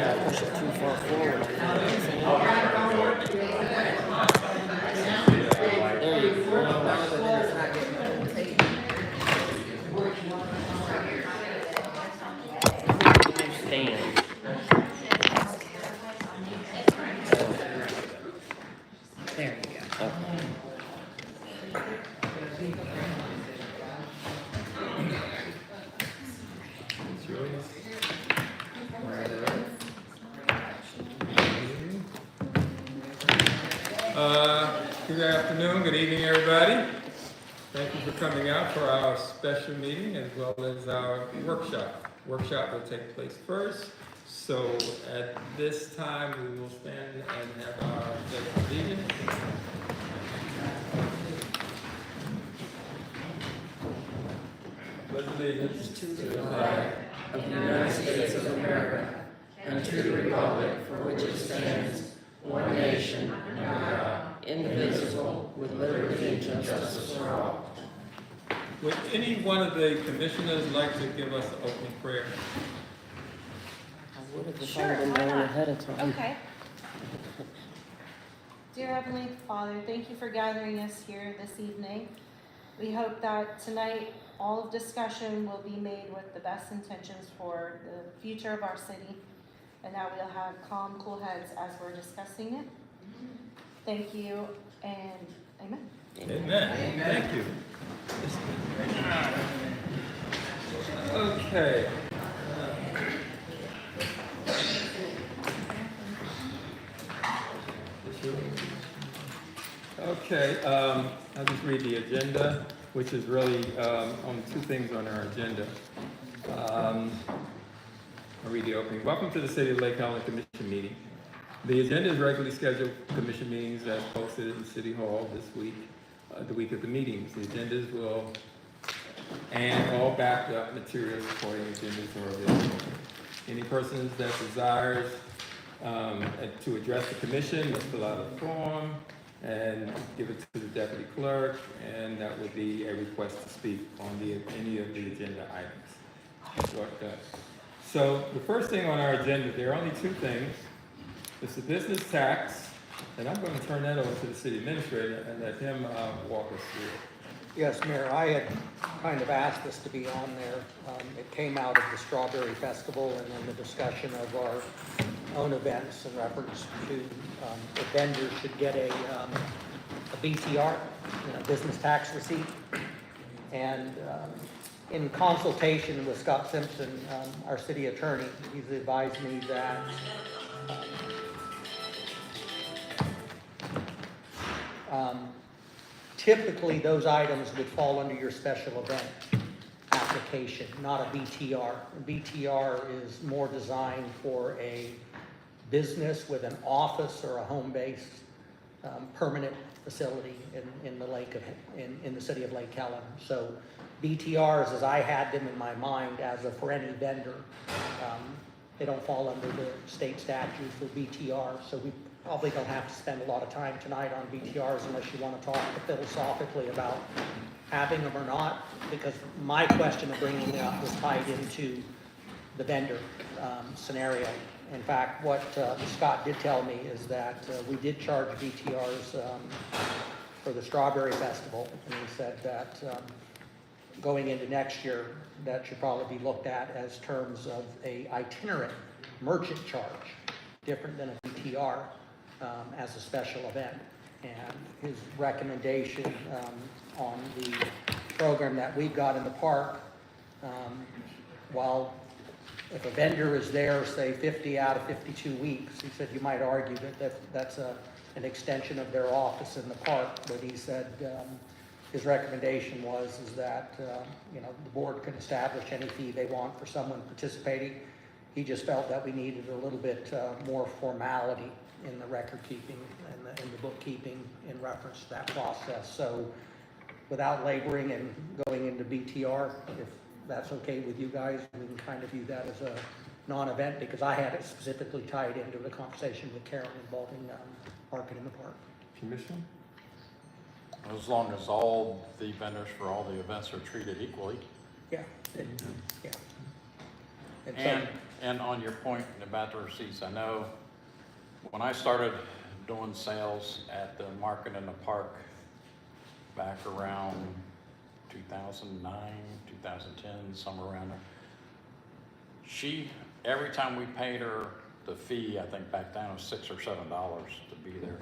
can't push it too far forward. There you go. Stand. There you go. Okay. Good afternoon, good evening, everybody. Thank you for coming out for our special meeting as well as our workshop. Workshop will take place first. So at this time, we will stand and have our pledge of allegiance. Pledge allegiance To the flag of the United States of America and to the republic for which it stands, one nation, under God, indivisible, with liberty and justice for all. Would any one of the commissioners like to give us the opening prayer? I would have if I Sure, would have why known not? ahead of time. Okay. Dear Heavenly Father, thank you for gathering us here this evening. We hope that tonight all of discussion will be made with the best intentions for the future of our city, and that we'll have calm, cool heads as we're discussing it. Thank you, and amen. Amen. Thank you. Okay. Okay, I'll just read the agenda, which is really only two things on our agenda. I'll read the opening. Welcome to the City of Lake Helen Commission meeting. The agenda is regularly scheduled commission meetings as posted in City Hall this week, the week of the meetings. The agendas will, and all backed up materials supporting agendas are available. Any persons that desires to address the commission must fill out a form and give it to the deputy clerk, and that would be a request to speak on any of the agenda items. So the first thing on our agenda, there are only two things. It's the business tax, and I'm going to turn that over to the city administrator and let him walk us through it. Yes, Mayor, I had kind of asked this to be on there. It came out of the Strawberry Festival and then the discussion of our own events in reference to the vendors should get a BTR, business tax receipt. And in consultation with Scott Simpson, our city attorney, he's advised me that typically those items would fall under your special event application, not a BTR. A BTR is more designed for a business with an office or a home-based permanent facility in the city of Lake Helen. So BTRs, as I had them in my mind, for any vendor, they don't fall under the state statute for BTR. So we probably don't have to spend a lot of time tonight on BTRs unless you want to talk philosophically about having them or not, because my question of bringing it up was tied into the vendor scenario. In fact, what Scott did tell me is that we did charge BTRs for the Strawberry Festival, and he said that going into next year, that should probably be looked at as terms of a itinerant merchant charge, different than a BTR as a special event. And his recommendation on the program that we've got in the park, while if a vendor is there, say 50 out of 52 weeks, he said you might argue that that's an extension of their office in the park. But he said his recommendation is that the board can establish any fee they want for someone participating. He just felt that we needed a little bit more formality in the record keeping and in the bookkeeping in reference to that process. So without laboring and going into BTR, if that's okay with you guys, we can kind of view that as a non-event, because I had it specifically tied into the conversation with Karen involving parking in the park. Commission? As long as all the vendors for all the events are treated equally. Yeah, yeah. And so, And on your point about the receipts, I know when I started doing sales at the market in the park back around 2009, 2010, somewhere around there, every time we paid her the fee, I think back then it was $6 or $7 to be there,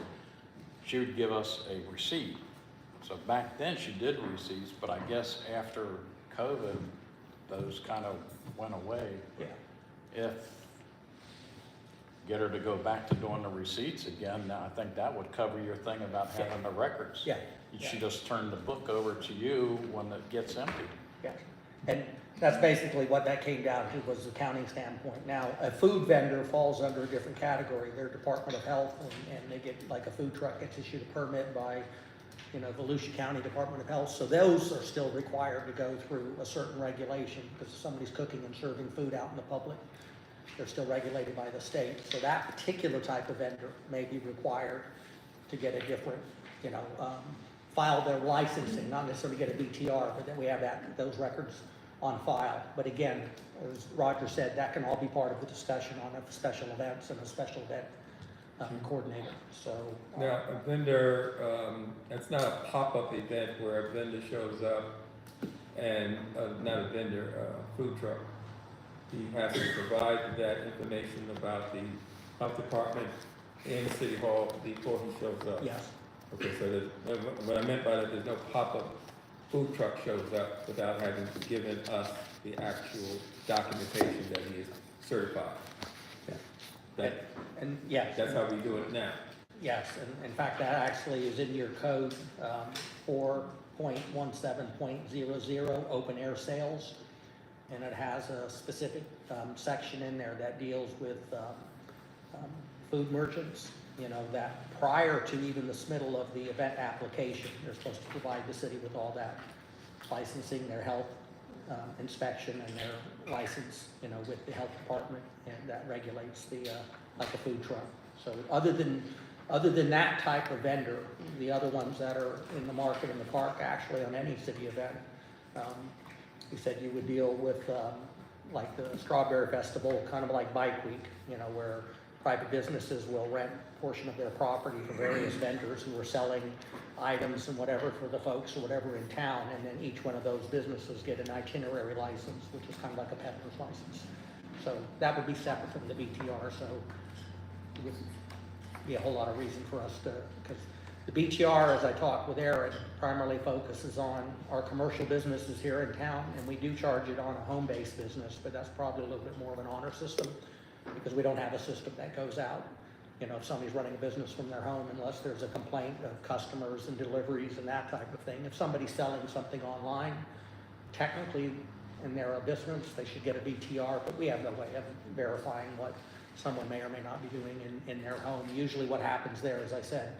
she would give us a receipt. So back then she did receipts, but I guess after COVID, those kind of went away. yeah. If get her to go back to doing the receipts again, now I think that would cover your thing about having the records. Yeah. She just turned the book over to you when it gets empty. Yeah, and that's basically what that came down to, was the accounting standpoint. Now, a food vendor falls under a different category. They're Department of Health, and they get, like a food truck gets issued a permit by, the Volusia County Department of Health. So those are still required to go through a certain regulation, because if somebody's cooking and serving food out in the public, they're still regulated by the state. So that particular type of vendor may be required to get a different, file their licensing, not necessarily get a BTR, but that we have those records on file. But again, as Roger said, that can all be part of the discussion on a special events and a special event coordinator. So Now, a vendor, it's not a pop-up event where a vendor shows up and, not a vendor, a food truck. He has to provide that information about the health department in City Hall before he shows up. yes, Okay, so what I meant by that, there's no pop-up food truck shows up without having given us the actual documentation that he is certified. That, and yes. that's how we do it now. Yes, and in fact, that actually is in your code, 4.17.00, open air sales. And it has a specific section in there that deals with food merchants, that prior to even the submittal of the event application, they're supposed to provide the city with all that licensing, their health inspection, and their license, with the health department, and that regulates the, like a food truck. So other than that type of vendor, the other ones that are in the market in the park, actually on any city event, you said you would deal with, like the Strawberry Festival, kind of like Bike Week, where private businesses will rent a portion of their property for various vendors who are selling items and whatever for the folks or whatever in town, and then each one of those businesses get an itinerary license, which is kind of like a peddler's license. So that would be separate from the BTR, so it wouldn't be a whole lot of reason for us to, because the BTR, as I talked with Eric, primarily focuses on our commercial businesses here in town, and we do charge it on a home-based business, but that's probably a little bit more of an honor system, because we don't have a system that goes out. If somebody's running a business from their home, unless there's a complaint of customers and deliveries and that type of thing. If somebody's selling something online, technically, and they're a business, they should get a BTR, but we have no way of verifying what someone may or may not be doing in their home. Usually what happens there, as I said,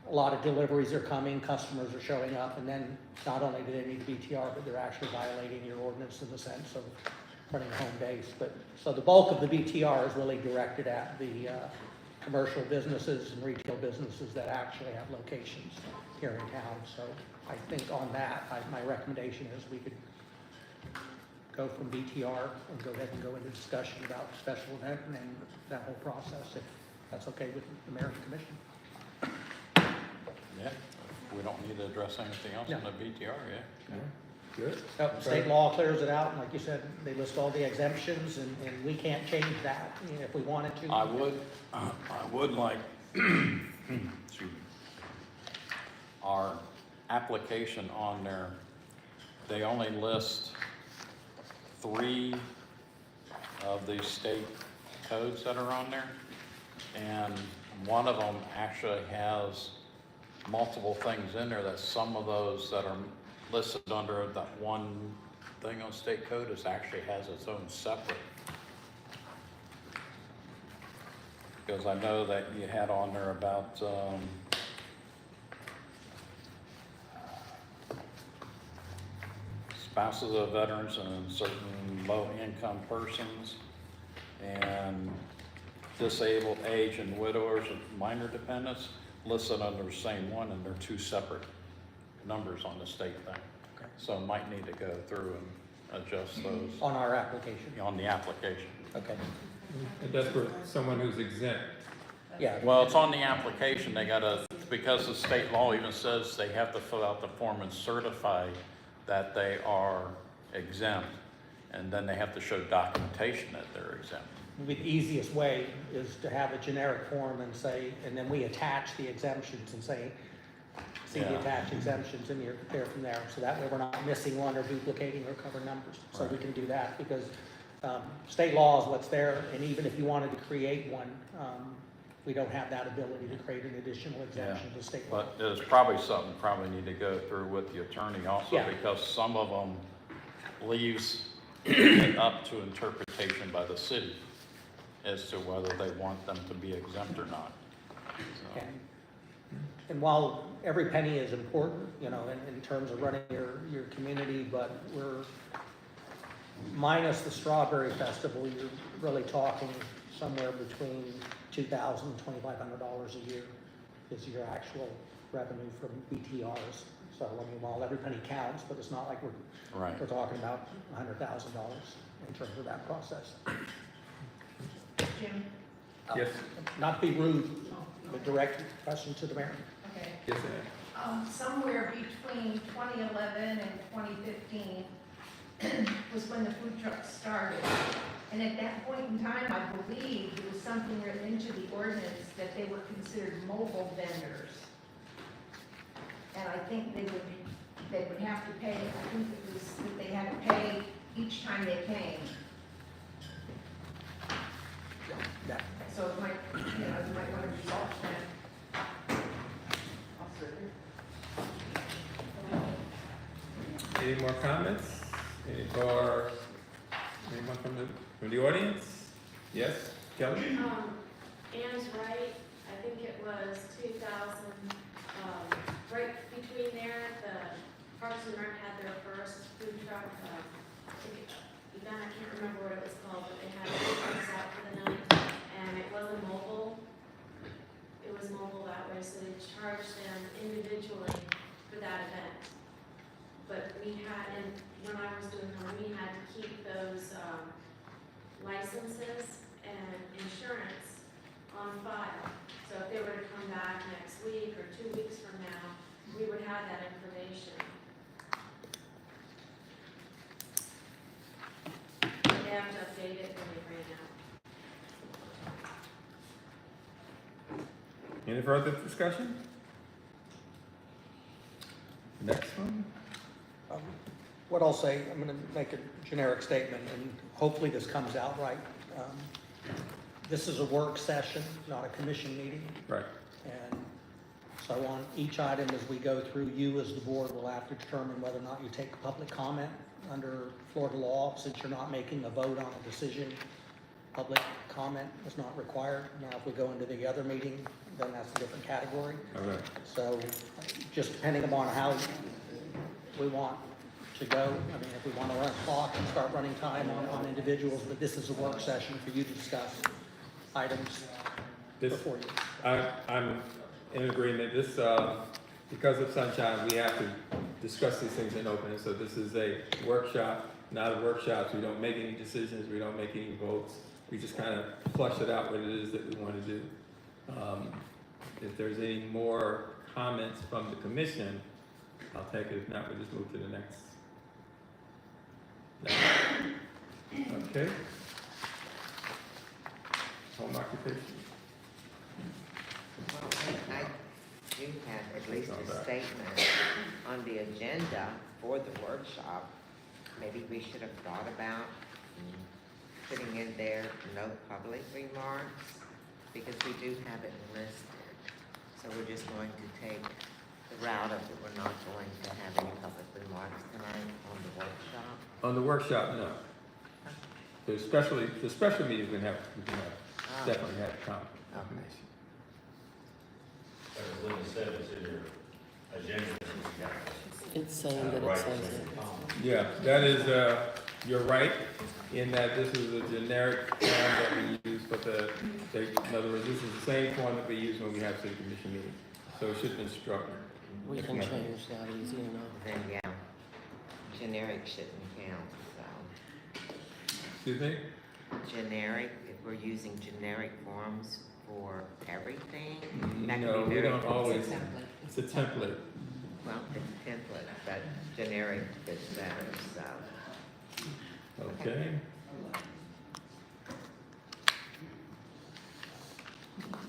a lot of deliveries are coming, customers are showing up, and then not only do they need a BTR, but they're actually violating your ordinance in the sense of running a home base. But so the bulk of the BTR is really directed at the commercial businesses and retail businesses that actually have locations here in town. So I think on that, my recommendation is we could go from BTR and go ahead and go into discussion about special event and then that whole process, if that's okay with the mayor and the commission. Yeah, we don't need to address anything else in the BTR, yeah. Good. Yep, state law clears it out, and like you said, they list all the exemptions, and we can't change that, if we wanted to. I would like, excuse me, our application on there, they only list 3 of the state codes that are on there, and one of them actually has multiple things in there, that some of those that are listed under that one thing on state code actually has its own separate. Because I know that you had on there about spouses of veterans and certain low-income persons, and disabled, age, and widowers and minor dependents listed under the same one, and they're 2 separate numbers on the state thing. Okay. So might need to go through adjust those On our application, on the application. okay, And that's for someone who's exempt. yeah. Well, it's on the application, they gotta, because the state law even says they have to fill out the form and certify that they are exempt, and then they have to show documentation that they're exempt. The easiest way is to have a generic form and say, and then we attach the exemptions and say, see the Yeah. attached exemptions, and you're there from there. So that way we're not missing one or duplicating or cover numbers. So we can do that, because state law is what's there, and even if you wanted to create one, we don't have that ability to create an additional exemption to state law. But there's probably something probably need to go through with the attorney also, Yeah. because some of them leaves it up to interpretation by the city as to whether they want them to be exempt or not. So, And while every penny is important, you know, in terms of running your community, but we're, minus the Strawberry Festival, you're really talking somewhere between $2,000 and $2,500 a year is your actual revenue from BTRs. So, I mean, while every penny counts, but it's not like Right. we're talking about $100,000 in terms of that process. Jim, Yes, Not to be rude, but direct question to the mayor. okay. yes, ma'am. Somewhere between 2011 and 2015 was when the food trucks started. And at that point in time, I believe there was something written into the ordinance that they were considered mobile vendors. And I think they would have to pay, I think it was, that they had to pay each time they came. Yeah. So it might, you know, you might want to resolve that. Any more comments? Anyone from the audience? Yes, Kelly? Ann's right, I think it was 2000, right between there, the Parks and Rec had their first food truck, event, I can't remember what it was called, but they had food trucks out for the night, and it wasn't mobile. It was mobile that way, so they charged them individually for that event. But we had, and when I was doing home, we had to keep those, licenses and insurance on file. So if they were to come back next week or 2 weeks from now, we would have that information. They have to update it when they bring it out. Any further discussion? Next one? What I'll say, I'm gonna make a generic statement, and hopefully this comes out right. This is a work session, not a commission meeting, Right. and so on each item as we go through, you as the board will have to determine whether or not you take public comment under Florida law. Since you're not making a vote on a decision, public comment is not required. Now, if we go into the other meeting, then that's a different category. All right. So just depending upon how we want to go, I mean, if we want to run clock and start running time on individuals, but this is a work session for you to discuss items This, before you. I'm in agreement. This, because of sunshine, we have to discuss these things in open. So this is a workshop, not a workshop. We don't make any decisions. We don't make any votes. We just kind of flush it out what it is that we want to do. If there's any more comments from the commission, I'll take it. If not, we'll just move to the next. Okay. Home occupation. Well, I do have at least a statement on the agenda for the workshop. Maybe we should have thought about putting in there no public remarks, because we do have it listed. So we're just going to take the route of it. We're not going to have any public remarks tonight on the workshop. On the workshop, no. The special meeting we can have definitely have confirmation. As Linda said, it's in your agenda. It's saying that it says it. Yeah, that is, you're right, in that this is a generic form that we use, but in other words, this is the same form that we use when we have city commission meetings. So it should have been struck. We can change that easy enough. Then, yeah, generic shouldn't count, so. Excuse me? Generic, if we're using generic forms for everything? That can No, be we very don't always, confusing. it's a template. Well, it's a template, but generic is better, so. Okay.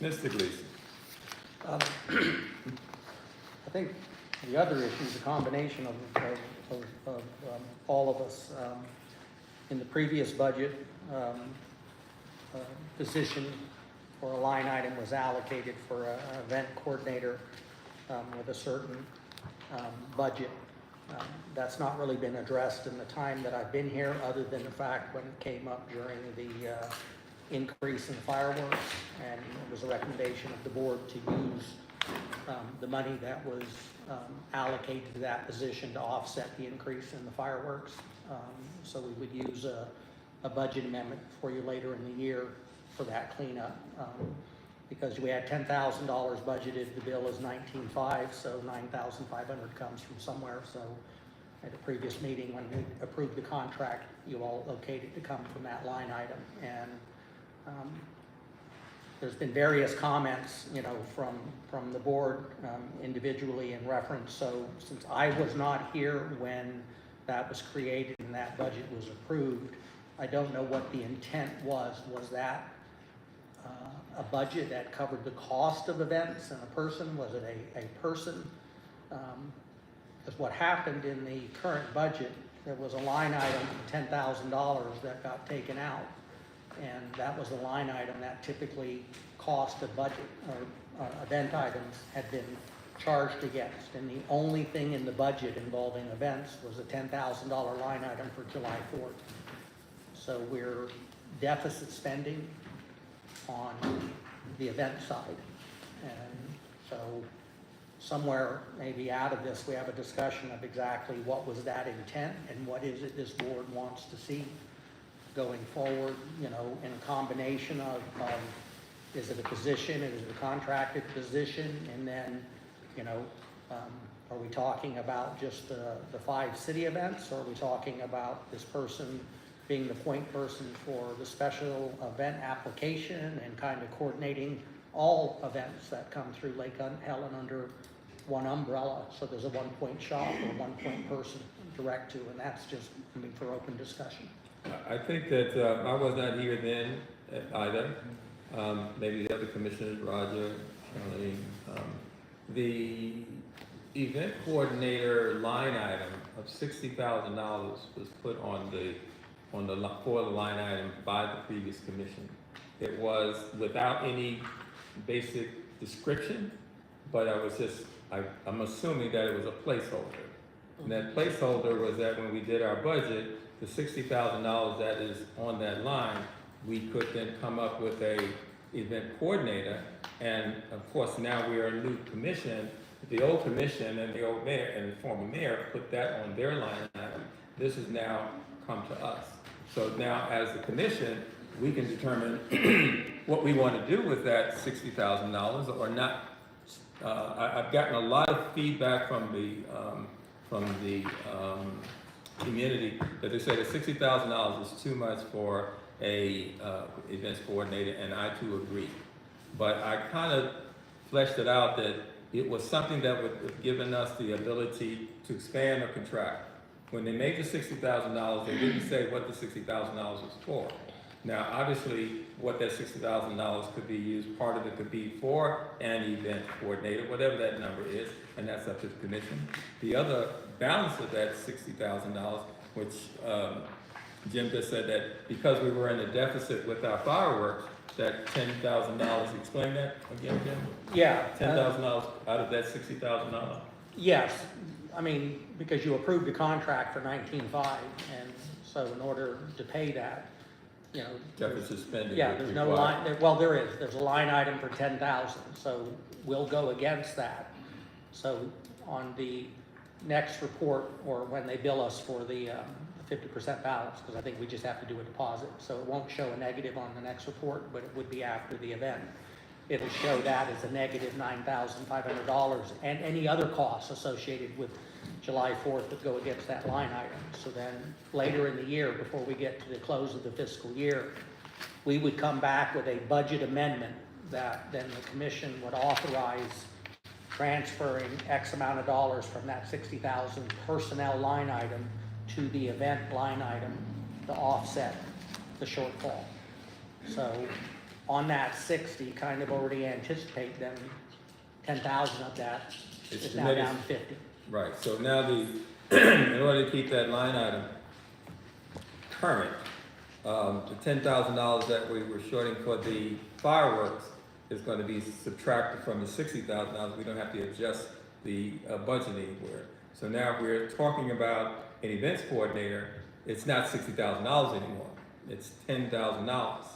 Mr. Gleason. I think the other issue is a combination of all of us. In the previous budget, position or a line item was allocated for an event coordinator with a certain budget. That's not really been addressed in the time that I've been here, other than the fact when it came up during the increase in fireworks, and it was a recommendation of the board to use the money that was allocated to that position to offset the increase in the fireworks. So we would use a budget amendment for you later in the year for that cleanup. Because we had $10,000 budgeted, the bill is $19,500, so $9,500 comes from somewhere. So at a previous meeting, when we approved the contract, you all okayed it to come from that line item. And there's been various comments, from the board individually in reference. So since I was not here when that was created and that budget was approved, I don't know what the intent was. Was that a budget that covered the cost of events and a person? Was it a person? Because what happened in the current budget, there was a line item for $10,000 that got taken out. And that was the line item that typically cost a budget or event items had been charged against. And the only thing in the budget involving events was a $10,000 line item for July 4th. So we're deficit spending on the event side. And so somewhere maybe out of this, we have a discussion of exactly what was that intent and what is it this board wants to see going forward, in a combination of is it a position, is it a contracted position, and then, are we talking about just the 5 city events, or are we talking about this person being the point person for the special event application and kind of coordinating all events that come through Lake Helen under one umbrella? So there's a one-point shop or one-point person direct to, and that's just for open discussion. I think that I was not here then either. Maybe the other commissioners, Roger, Charlene. The event coordinator line item of $60,000 was put for the line item by the previous commission. It was without any basic description, but I'm assuming that it was a placeholder. And that placeholder was that when we did our budget, the $60,000 that is on that line, we could then come up with a event coordinator. And of course, now we are a new commission. The old commission and the old mayor and the former mayor put that on their line item. This has now come to us. So now as the commission, we can determine what we want to do with that $60,000 or not. I've gotten a lot of feedback from the community that they say that $60,000 is too much for a events coordinator, and I too agree. But I kind of fleshed it out that it was something that would have given us the ability to expand or contract. When they made the $60,000, they didn't say what the $60,000 was for. Now, obviously, what that $60,000 could be used, part of it could be for an event coordinator, whatever that number is, and that's up to the commission. The other balance of that $60,000, which Jim just said that because we were in a deficit with our fireworks, that $10,000, explain that again, Jim? Yeah. $10,000 out of that $60,000? Yes, because you approved a contract for $19,500, and so in order to pay that, Deficit spending. yeah, there's no line, there's a line item for $10,000, so we'll go against that. So on the next report, or when they bill us for the 50% balance, because I think we just have to do a deposit, so it won't show a negative on the next report, but it would be after the event. it'll show that as a negative $9,500 and any other costs associated with July 4th that go against that line item. So then later in the year, before we get to the close of the fiscal year, we would come back with a budget amendment that then the commission would authorize transferring X amount of dollars from that 60,000 personnel line item to the event line item to offset the shortfall. So on that 60, kind of already anticipate then 10,000 of that is now down to 50. Right, so now in order to keep that line item current, the $10,000 that we were shorting for the fireworks is going to be subtracted from the $60,000. We don't have to adjust the budget anywhere. So now if we're talking about an events coordinator, it's not $60,000 anymore. It's $10,000.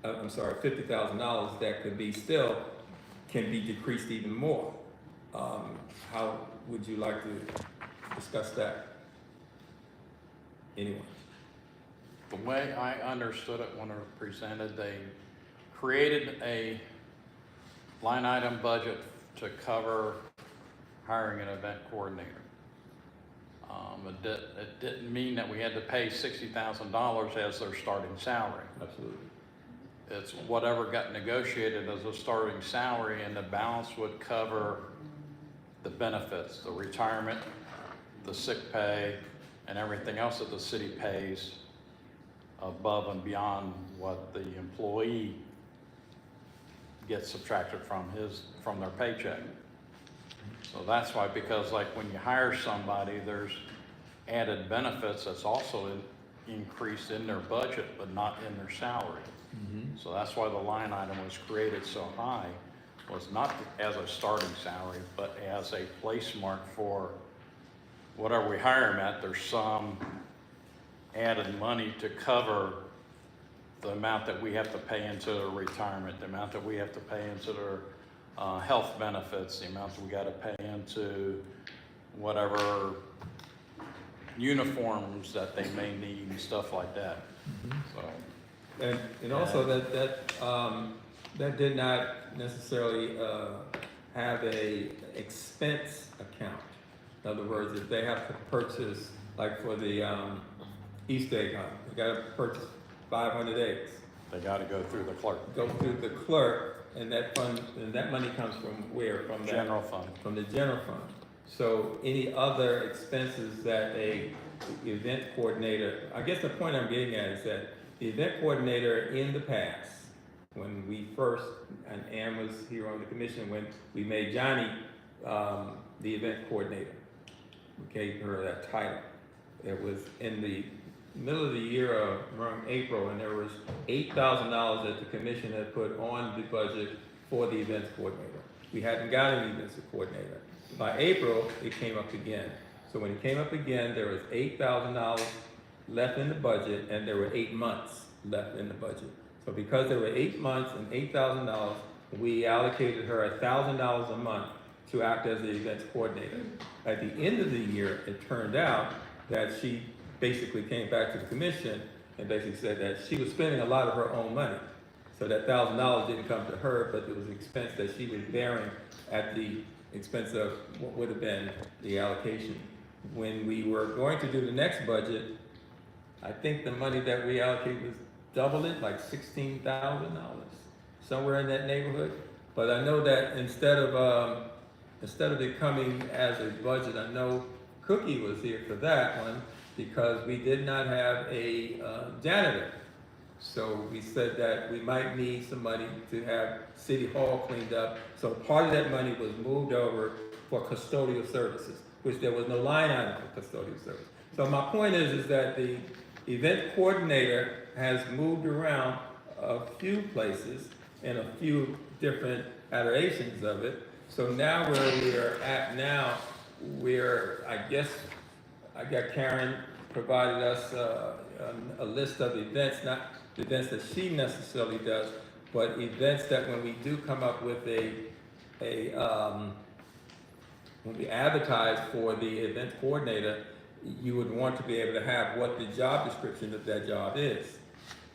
I'm sorry, $50,000 that could be still, can be decreased even more. How would you like to discuss that? Anyone? The way I understood it when it was presented, they created a line item budget to cover hiring an event coordinator. It didn't mean that we had to pay $60,000 as their starting salary. Absolutely. It's whatever got negotiated as a starting salary, and the balance would cover the benefits, the retirement, the sick pay, and everything else that the city pays above and beyond what the employee gets subtracted from their paycheck. So that's why, because like when you hire somebody, there's added benefits that's also increased in their budget, but not in their salary. So that's why the line item was created so high, was not as a starting salary, but as a place mark for whatever we hire them at. There's some added money to cover the amount that we have to pay into their retirement, the amount that we have to pay into their health benefits, the amount that we got to pay into whatever uniforms that they may need and stuff like that. So. And also that did not necessarily have a expense account. In other words, if they have to purchase, like for the Easter egg hunt, they got to purchase 500 eggs. They got to go through the clerk. Go through the clerk, and that money comes from where? From the General fund. From the general fund. So any other expenses that a event coordinator, I guess the point I'm getting at is that the event coordinator in the past, when we first, and Ann was here on the commission when we made Johnny the event coordinator. We gave her that title. It was in the middle of the year, around April, and there was $8,000 that the commission had put on the budget for the events coordinator. We hadn't got an events coordinator. By April, it came up again. So when it came up again, there was $8,000 left in the budget, and there were 8 months left in the budget. So because there were 8 months and $8,000, we allocated her $1,000 a month to act as the events coordinator. At the end of the year, it turned out that she basically came back to the commission and basically said that she was spending a lot of her own money. So that $1,000 didn't come to her, but it was an expense that she was bearing at the expense of what would have been the allocation. When we were going to do the next budget, I think the money that we allocated was double it, like $16,000, somewhere in that neighborhood. But I know that instead of it coming as a budget, I know Cookie was here for that one because we did not have a janitor. So we said that we might need some money to have City Hall cleaned up. So part of that money was moved over for custodial services, which there was no line item for custodial service. So my point is that the event coordinator has moved around a few places and a few different iterations of it. So now where we are at now, I guess Karen provided us a list of events, not events that she necessarily does, but events that when we do come up with when we advertise for the event coordinator, you would want to be able to have what the job description of that job is.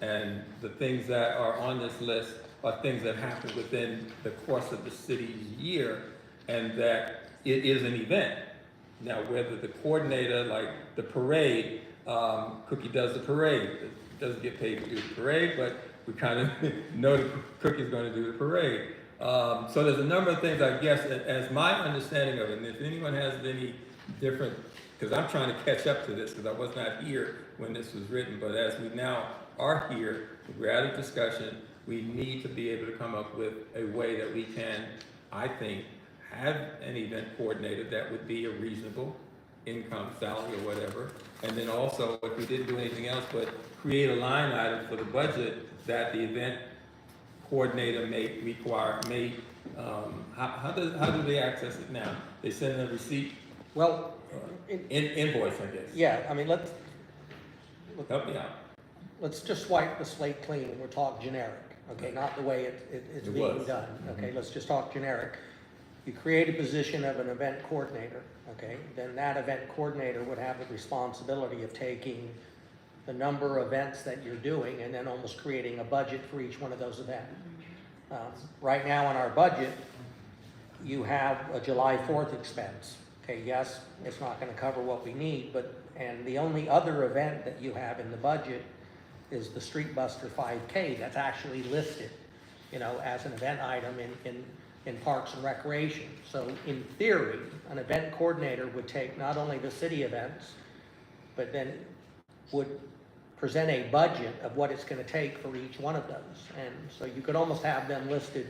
And the things that are on this list are things that happen within the course of the city's year, and that it is an event. Now, whether the coordinator, like the parade, Cookie does the parade, doesn't get paid to do the parade, but we kind of know that Cookie's going to do the parade. So there's a number of things, I guess, as my understanding of it, and if anyone has any different, because I'm trying to catch up to this, because I was not here when this was written, but as we now are here, we're at a discussion, we need to be able to come up with a way that we can, I think, have an event coordinator that would be a reasonable income, salary or whatever. And then also, if we didn't do anything else, but create a line item for the budget that the event coordinator may require, how do they access it now? They send a receipt, Well, invoice, I guess. yeah, I mean, Help me out. let's just wipe the slate clean and we'll talk generic, okay? Not the way it's It being was. done, okay? Let's just talk generic. You create a position of an event coordinator, okay? Then that event coordinator would have the responsibility of taking the number of events that you're doing and then almost creating a budget for each one of those events. Right now in our budget, you have a July 4th expense. Okay, yes, it's not gonna cover what we need, and the only other event that you have in the budget is the Street Buster 5K that's actually listed, as an event item in Parks and Recreation. So in theory, an event coordinator would take not only the city events, but then would present a budget of what it's gonna take for each one of those. And so you could almost have them listed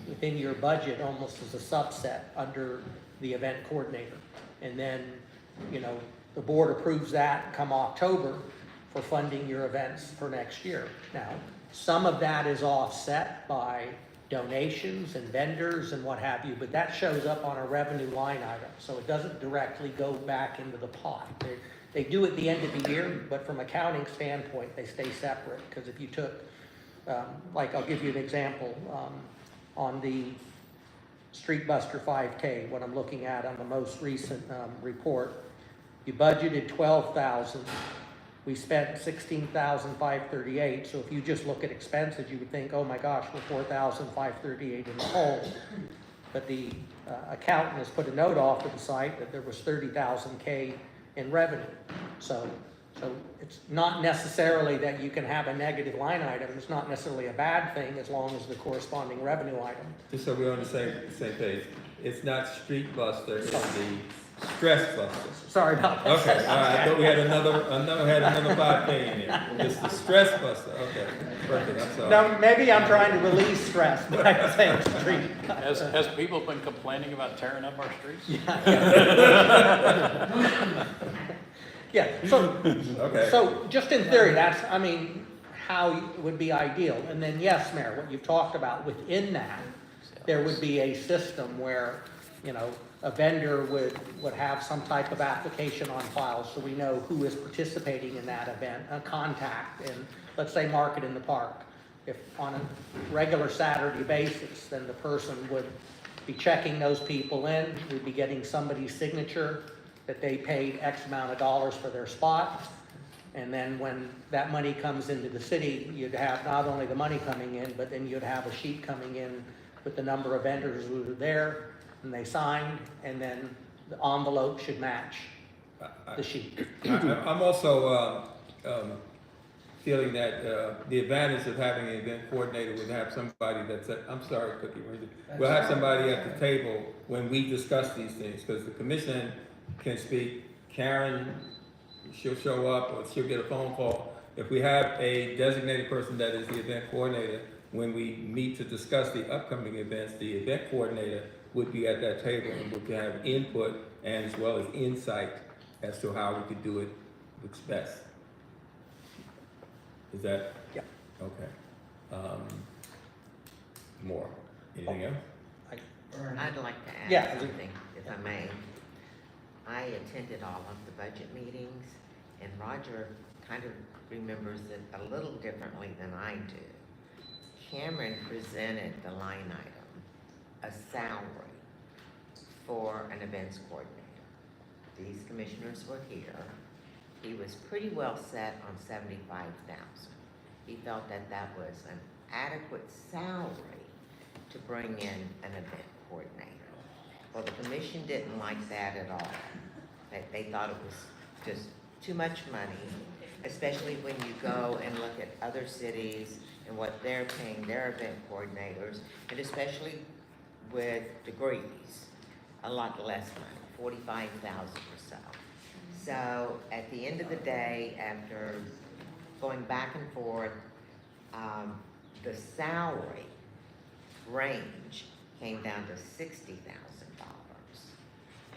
within your budget almost as a subset under the event coordinator. And then, the board approves that come October for funding your events for next year. Now, some of that is offset by donations and vendors and what have you, but that shows up on a revenue line item, so it doesn't directly go back into the pot. They do at the end of the year, but from accounting standpoint, they stay separate, because if you took, I'll give you an example, on the Street Buster 5K, what I'm looking at on the most recent report, you budgeted $12,000, we spent $16,538, so if you just look at expenses, you would think, oh my gosh, we're $4,538 in the hole. But the accountant has put a note off to the site that there was $30,000 in revenue. So it's not necessarily that you can have a negative line item. It's not necessarily a bad thing as long as the corresponding revenue item. Just so we're on the same page, it's not Street Buster, it's the Stress Buster. Sorry about that. Okay, all right, I thought we had another 5K in there. It's the Stress Buster, okay, perfect, I'm sorry. No, maybe I'm trying to release stress, but I'm saying street. Has people been complaining about tearing up our streets? Yeah, so, Okay. so just in theory, that's, how it would be ideal. And then, yes, Mayor, what you've talked about within that, there would be a system where, a vendor would have some type of application on file so we know who is participating in that event, a contact, and let's say market in the park. If on a regular Saturday basis, then the person would be checking those people in, we'd be getting somebody's signature that they paid X amount of dollars for their spot. And then when that money comes into the city, you'd have not only the money coming in, but then you'd have a sheet coming in with the number of vendors who were there, and they signed, and then the envelope should match the sheet. I'm also feeling that the advantage of having an event coordinator would have somebody that's I'm sorry, Cookie, we'll have somebody at the table when we discuss these things, because the commission can speak. Karen, she'll show up, or she'll get a phone call. If we have a designated person that is the event coordinator, when we meet to discuss the upcoming events, the event coordinator would be at that table and would have input and as well as insight as to how we could do it what's best. Is that? Yeah. Okay. More? Anything else? I'd like to add Yeah. something, if I may. I attended all of the budget meetings, and Roger kind of remembers it a little differently than I do. Cameron presented the line item, a salary for an events coordinator. These commissioners were here. He was pretty well set on $75,000. he felt that that was an adequate salary to bring in an event coordinator. Well, the commission didn't like that at all. They thought it was just too much money, especially when you go and look at other cities and what they're paying their event coordinators, and especially with degrees, a lot less money, 45,000 or so. So at the end of the day, after going back and forth, the salary range came down to $60,000.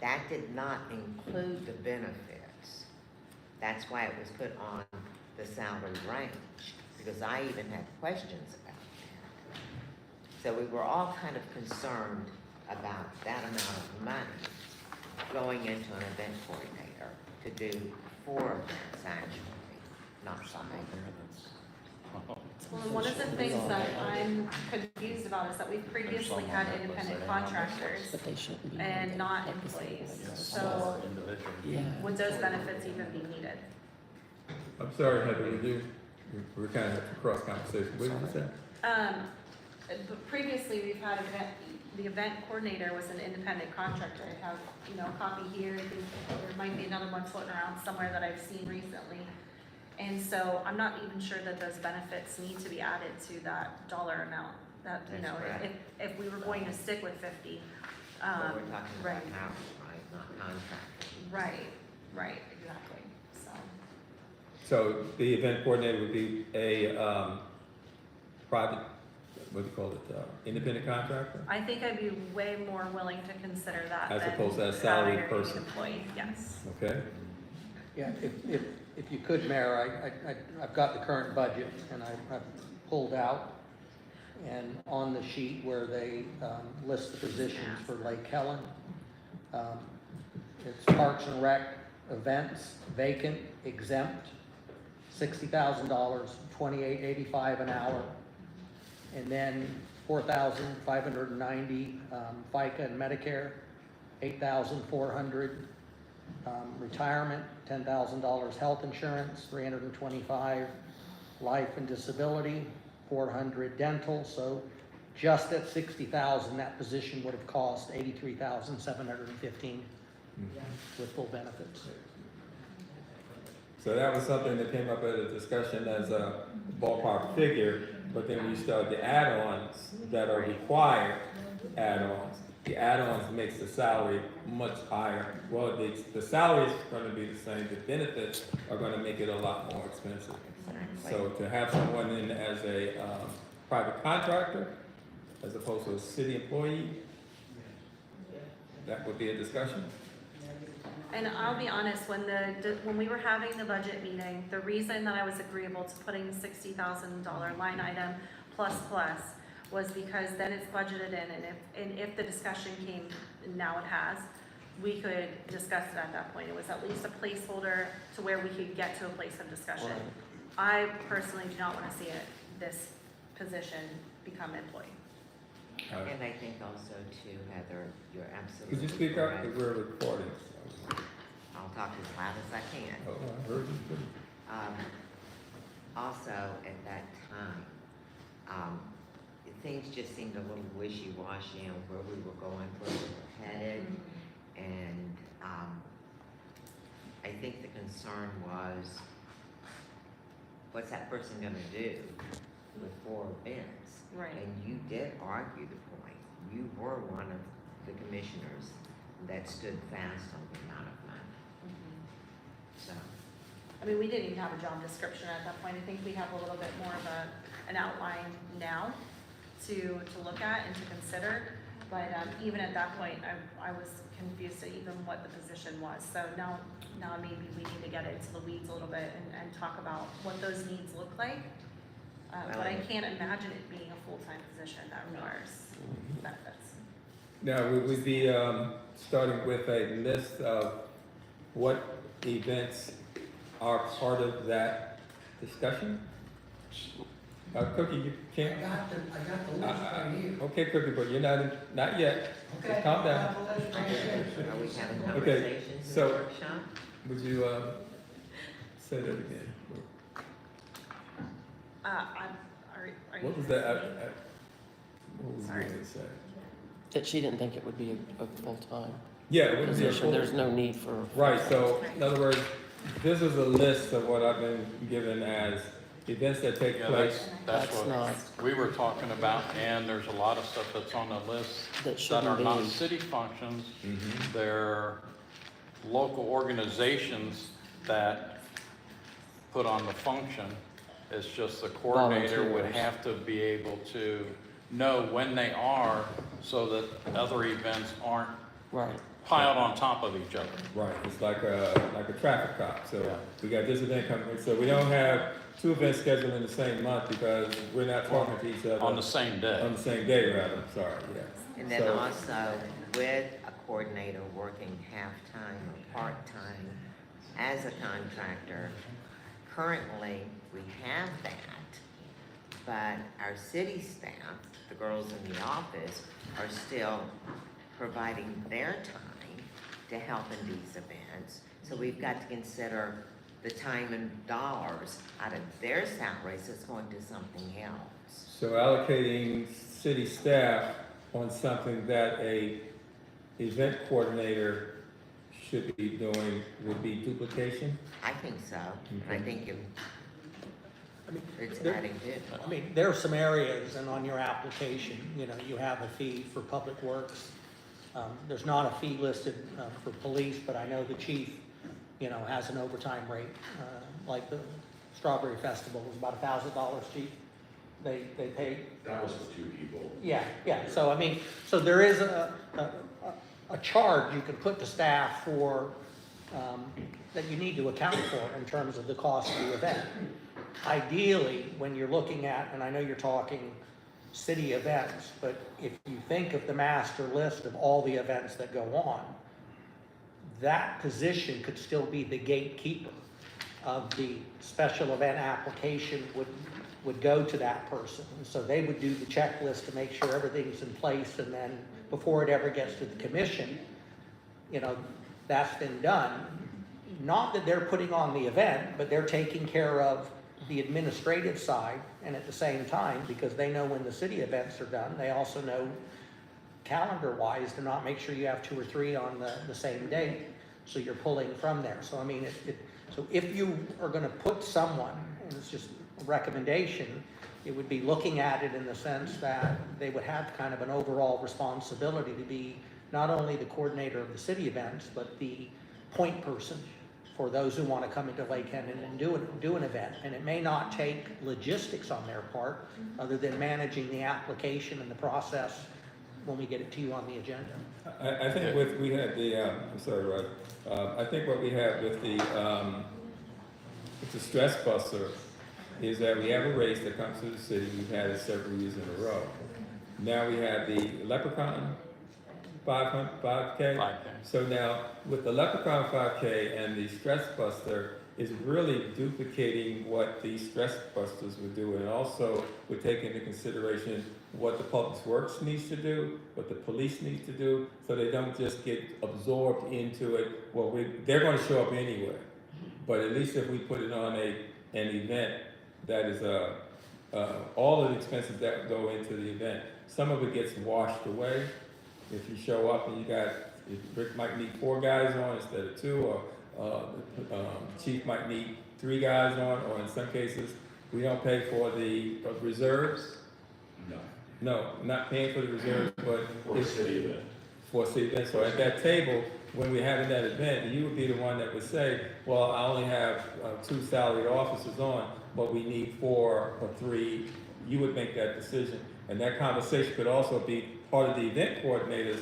That did not include the benefits. That's why it was put on the salary range, because I even had questions about that. So we were all kind of concerned about that amount of money going into an event coordinator to do 4 events actually, not 5. Well, one of the things that I'm confused about is that we've previously had independent contractors But they shouldn't be. and not employees. So Yeah. would those benefits even be needed? I'm sorry, Heather, we're kind of cross conversation. What did you say? But previously, we've had the event coordinator was an independent contractor. I have, a copy here. I think there might be another one floating around somewhere that I've seen recently. And so I'm not even sure that those benefits need to be added to that dollar amount. That, That's correct. if we were going to stick with 50. But we're talking about right. hours, right, not contract. Right, exactly, so. So the event coordinator would be a private, what do you call it, independent contractor? I think I'd be way more willing to consider that As than opposed to a salaried hiring an person. employee, yes. Okay? Yeah, if you could, Mayor, I've got the current budget and I've pulled out, and on the sheet where they list the positions for Lake Helen, it's Parks and Rec events, vacant, exempt, $60,000, $28.85 an hour, and then $4,590 FICA and Medicare, $8,400 retirement, $10,000 health insurance, $325 life and disability, $400 dental. So just at $60,000, that position would have cost $83,715 with full benefits. So that was something that came up at a discussion as a ballpark figure, but then when you start the add-ons that are required add-ons, the add-ons makes the salary much higher. Well, the salary is gonna be the same, the benefits are gonna make it a lot more expensive. So to have someone in as a private contractor, as opposed to a city employee, that would be a discussion. And I'll be honest, when we were having the budget meeting, the reason that I was agreeable to putting the $60,000 line item plus was because then it's budgeted in, and if the discussion came, now it has, we could discuss it at that point. It was at least a placeholder to where we could get to a place of discussion. I personally do not want to see this position become employee. And I think also too, Heather, you're absolutely Could you speak up, correct. because we're recording. I'll talk as loud as I can. Oh, I heard you. Also, at that time, things just seemed a little wishy-washy on where we were going, where we were headed. And I think the concern was, what's that person gonna do with 4 events? Right. And you did argue the point. You were one of the commissioners that stood fast on the amount of money. So, I mean, we didn't even have a job description at that point. I think we have a little bit more of an outline now to look at and to consider. But even at that point, I was confused at even what the position was. So now maybe we need to get into the weeds a little bit and talk about what those needs look like. But I can't imagine it being a full-time position that requires benefits. Now, we would be starting with a list of what events are part of that discussion. Cookie, you can't? I got the list right here. Okay, Cookie, but you're not yet. Okay. Calm down. I have the list right here. are we having Okay, conversations in the so- workshop? Would you say that again? Are you? What was that? What was you Sorry. going to say? That she didn't think it would be a full-time Yeah, it would be a position. full- There's no need for. Right, so in other words, this is a list of what I've been given as events that take Yeah, place. that's That's what not, we were talking about, and there's a lot of stuff that's on the list that that are shouldn't not be. city functions. Mhm. They're local organizations that put on the function. It's just the coordinator would Volunteers. have to be able to know when they are so that other events aren't Right. piled on top of each other. Right, it's like a traffic cop, so Yeah. we got this event coming, so we don't have two events scheduled in the same month because we're not talking to each other. On the same day. On the same day, rather, I'm sorry, yeah. And then So- also with a coordinator working half-time or part-time as a contractor, currently we have that, but our city staff, the girls in the office, are still providing their time to help in these events. So we've got to consider the time and dollars out of their salaries is going to something else. So allocating city staff on something that a event coordinator should be doing would be duplication? I think so, and I Okay. think I mean, it's there- adding to. I mean, there are some areas, and on your application, you know, you have a fee for public works. There's not a fee listed for police, but I know the chief, you know, has an overtime rate. Like the Strawberry Festival was about $1,000, chief. They pay. That was for 2 people. Yeah, so I mean, so there is a charge you can put to staff for, that you need to account for in terms of the cost of the event. Ideally, when you're looking at, and I know you're talking city events, but if you think of the master list of all the events that go on, that position could still be the gatekeeper of the special event application would go to that person. And so they would do the checklist to make sure everything's in place, and then before it ever gets to the commission, you know, that's been done. Not that they're putting on the event, but they're taking care of the administrative side, and at the same time, because they know when the city events are done, they also know calendar-wise to not make sure you have 2 or 3 on the same date, so you're pulling from there. So I mean, so if you are gonna put someone, and it's just a recommendation, it would be looking at it in the sense that they would have kind of an overall responsibility to be not only the coordinator of the city events, but the point person for those who want to come into Lake Helen and do an event. And it may not take logistics on their part, other than managing the application and the process when we get it to you on the agenda. I think we had the, I'm sorry, Rod, I think what we have with the stress buster is that we have a race that comes to the city, we've had it several years in a row. Now we have the Leprechaun 5K. 5K. So now, with the Leprechaun 5K and the Stress Buster, is really duplicating what the Stress Busters would do, and also would take into consideration what the Public Works needs to do, what the police needs to do, so they don't just get absorbed into it. Well, they're gonna show up anyway, but at least if we put it on an event that is, all of the expenses that go into the event, some of it gets washed away. If you show up and Rick might need 4 guys on instead of 2, or chief might need 3 guys on, or in some cases, we don't pay for the reserves. No, No, not paying for the reserves, but for a city event. for a city event. So at that table, when we're having that event, you would be the one that would say, well, I only have 2 salaried officers on, but we need 4 or 3. You would make that decision. And that conversation could also be part of the event coordinator's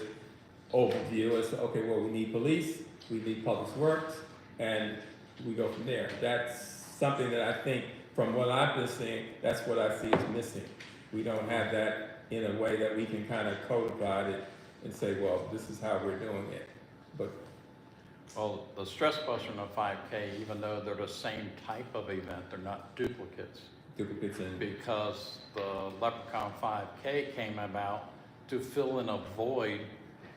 overview as, okay, well, we need police, we need public works, and we go from there. That's something that I think, from what I've been seeing, that's what I see is missing. We don't have that in a way that we can kind of codify it and say, well, this is how we're doing it. But Well, the Stress Buster and the 5K, even though they're the same type of event, they're not duplicates. duplicates in. Because the Leprechaun 5K came about to fill in a void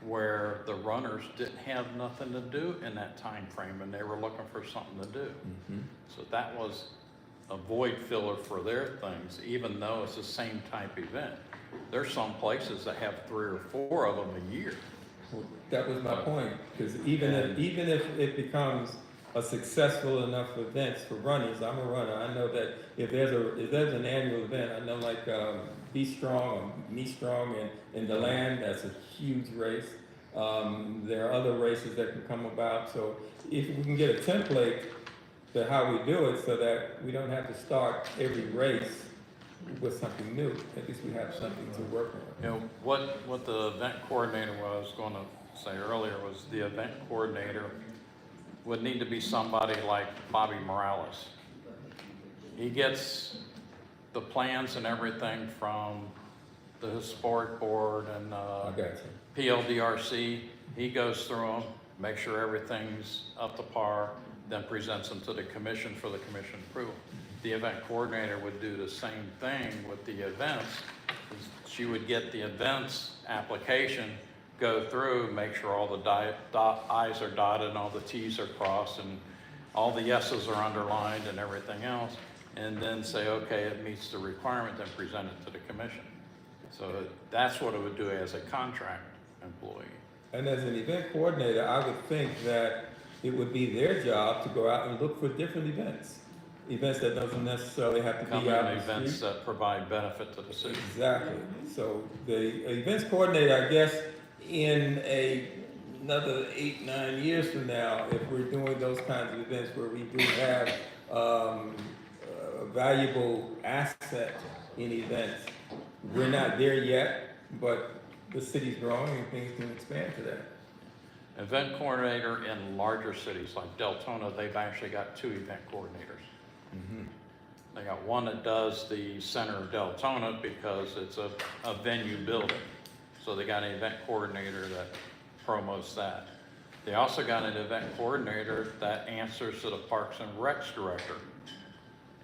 where the runners didn't have nothing to do in that time frame, and they were looking for something to do. Mhm. So that was a void filler for their things, even though it's the same type event. There's some places that have 3 or 4 of them a year. Well, that was my point, because even if it becomes a successful enough event for runners, I'm a runner, I know that if there's an annual event, I know like Be Strong or Me Strong in the land, that's a huge race. There are other races that can come about, so if we can get a template to how we do it so that we don't have to start every race with something new, at least we have something to work on. You know, what the event coordinator was going to say earlier was the event coordinator would need to be somebody like Bobby Morales. He gets the plans and everything from the historic board and I got you. PLDRC. He goes through them, make sure everything's up to par, then presents them to the commission for the commission approval. The event coordinator would do the same thing with the events. She would get the events application, go through, make sure all the I's are dotted and all the T's are crossed and all the yeses are underlined and everything else, and then say, okay, it meets the requirement, then present it to the commission. So that's what it would do as a contract employee. And as an event coordinator, I would think that it would be their job to go out and look for different events. Events that doesn't necessarily have to Come be in out in the events street. that provide benefit to the city. Exactly. So the events coordinator, I guess, in another 8, 9 years from now, if we're doing those kinds of events where we do have a valuable asset in events, we're not there yet, but the city's growing and things can expand to that. Event coordinator in larger cities like Deltona, they've actually got 2 event coordinators. They got one that does the center of Deltona because it's a venue building. So they got an event coordinator that promotes that. They also got an event coordinator that answers to the Parks and Recs director.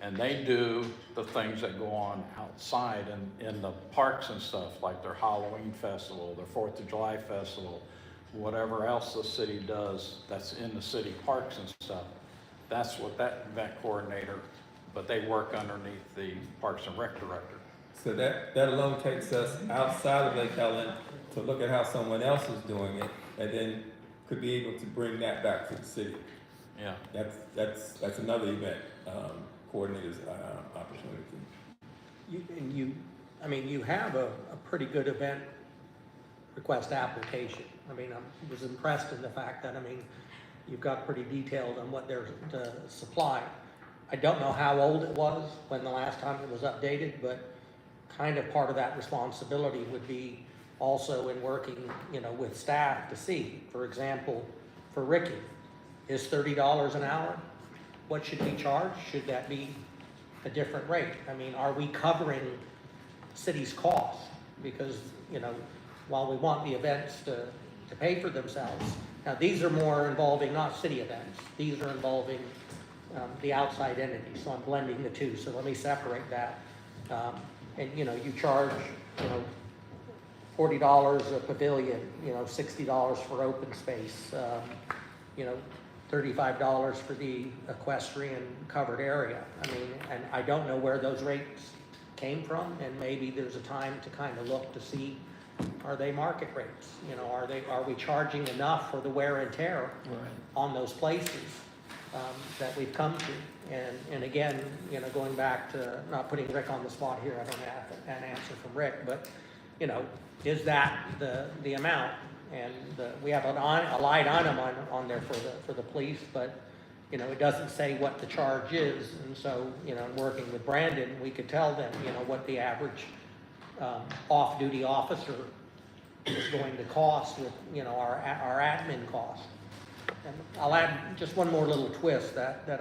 And they do the things that go on outside in the parks and stuff, like their Halloween festival, their 4th of July festival, whatever else the city does that's in the city parks and stuff. That's what that event coordinator, but they work underneath the Parks and Rec director. So that alone takes us outside of Lake Helen to look at how someone else is doing it, and then could be able to bring that back to the city. Yeah. That's another event coordinator's opportunity. You have a pretty good event request application. I was impressed in the fact that, you've got pretty detailed on what they're to supply. I don't know how old it was when the last time it was updated, but kind of part of that responsibility would be also in working, with staff to see. For example, for Ricky, is $30 an hour? What should we charge? Should that be a different rate? Are we covering city's costs? Because, while we want the events to pay for themselves, now these are more involving not city events. These are involving the outside entity, so I'm blending the two. So let me separate that. And you charge, $40 a pavilion, $60 for open space, $35 for the equestrian covered area. And I don't know where those rates came from, and maybe there's a time to kind of look to see, are they market rates? Are we charging enough for the wear and tear on those places that we've come to? And again, going back to, not putting Rick on the spot here, I don't have an answer from Rick, but, is that the amount? And we have a line item on there for the police, but, it doesn't say what the charge is. And so, working with Brandon, we could tell them, what the average off-duty officer is going to cost with, our admin costs. And I'll add just one more little twist that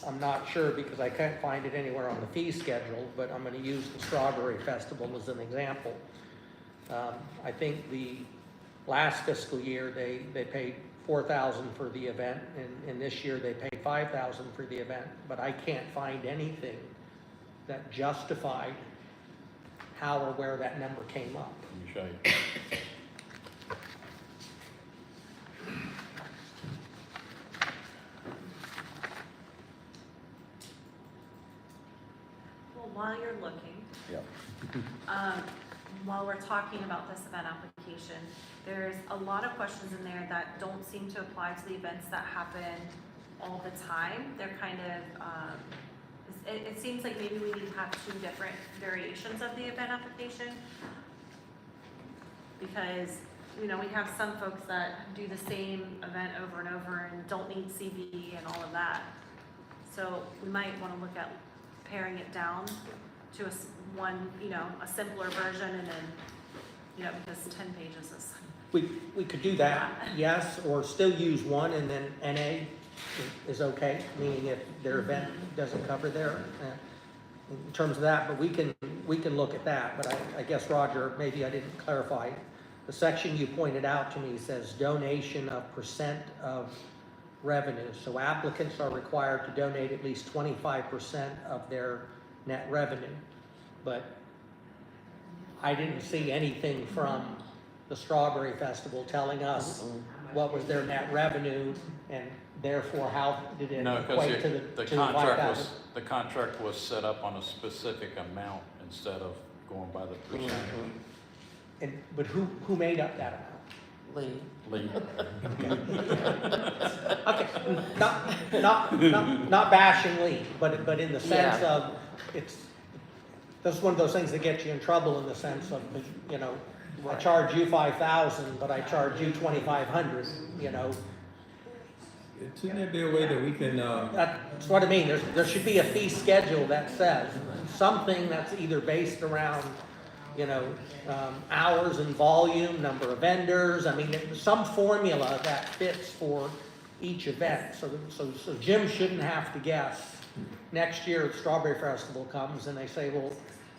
I'm not sure, because I can't find it anywhere on the fee schedule, but I'm going to use the Strawberry Festival as an example. I think the last fiscal year they paid $4,000 for the event, and this year they paid $5,000 for the event, but I can't find anything that justified how or where that number came up. Let me show you. While we're talking about this event application, there's a lot of questions in there that don't seem to apply to the events that happen all the time. They're kind of, it seems like maybe we need to have two different variations of the event application. Because, you know, we have some folks that do the same event over and over and don't need CV and all of that. So we might want to look at paring it down to one, you know, a simpler version, and then, you know, because 10 pages is. We could do that, yes, or still use one and then NA is okay, meaning if their event doesn't cover there, in terms of that, but we can look at that, but I guess, Roger, maybe I didn't clarify. The section you pointed out to me says donation of % of revenue, so applicants are required to donate at least 25% of their net revenue, but I didn't see anything from the Strawberry Festival telling us what was their net revenue, and therefore how did it No, equate to because the the contract 5,000? the contract was set up on a specific amount instead of going by the percentage. But who made up that amount? Lee. Lee. Okay, not bashing Lee, but in the sense Yeah. of, that's one of those things that gets you in trouble in the sense of, you know, I Right. charge you 5,000, but I charge you 2,500, you know. Shouldn't there be a way that we can, That's what I mean, there should be a fee schedule that says, something that's either based around, you know, hours and volume, number of vendors, I mean, some formula that fits for each event, so Jim shouldn't have to guess. Next year, the Strawberry Festival comes and they say, well,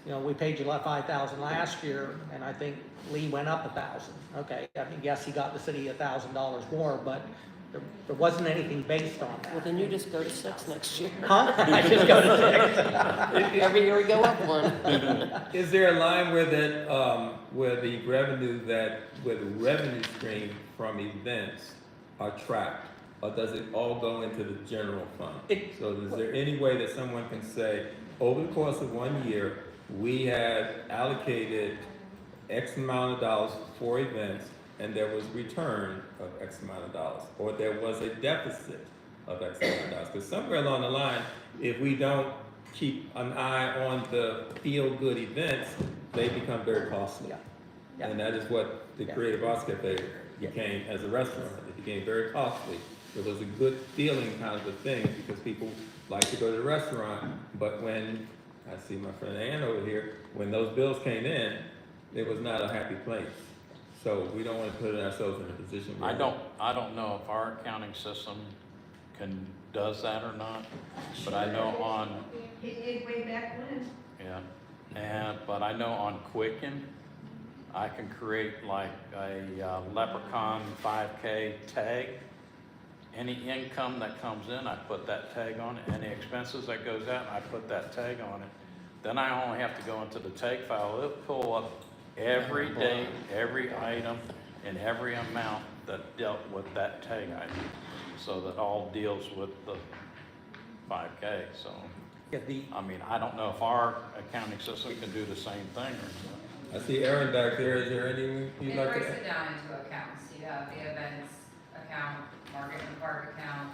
you know, we paid you 5,000 last year, and I think Lee went up 1,000. Okay, I mean, yes, he got the city $1,000 more, but there wasn't anything based on Well, that. then you just go to 6 next year. Huh? I just go to 6. Every year we go up one. is there a line where that, where the revenue stream from events are tracked? Or does it all go into the general fund? So is there any way that someone can say, over the course of 1 year, we have allocated X amount of dollars for events, and there was return of X amount of dollars, or there was a deficit of X amount of dollars? Because somewhere along the line, if we don't keep an eye on the feel-good events, they become very costly. Yeah. And that is what the Creative Arts Cafe became as a restaurant. It became very costly. It was a good feeling kind of a thing because people like to go to the restaurant, but when, I see my friend Ann over here, when those bills came in, it was not a happy place. So we don't want to put ourselves in a position where. I don't know if our accounting system does that or not, but I know on, It way back when. yeah, but I know on Quicken, I can create like a Leprechaun 5K tag. Any income that comes in, I put that tag on it. Any expenses that goes out, I put that tag on it. Then I only have to go into the tag file. It'll pull up every date, every item, and every amount that dealt with that tag item. So that all deals with the 5K, so. I mean, I don't know if our accounting system can do the same thing or not. I see Aaron back there. Is there anything you'd It like to breaks add? it down into accounts. You have the events account, market and park account,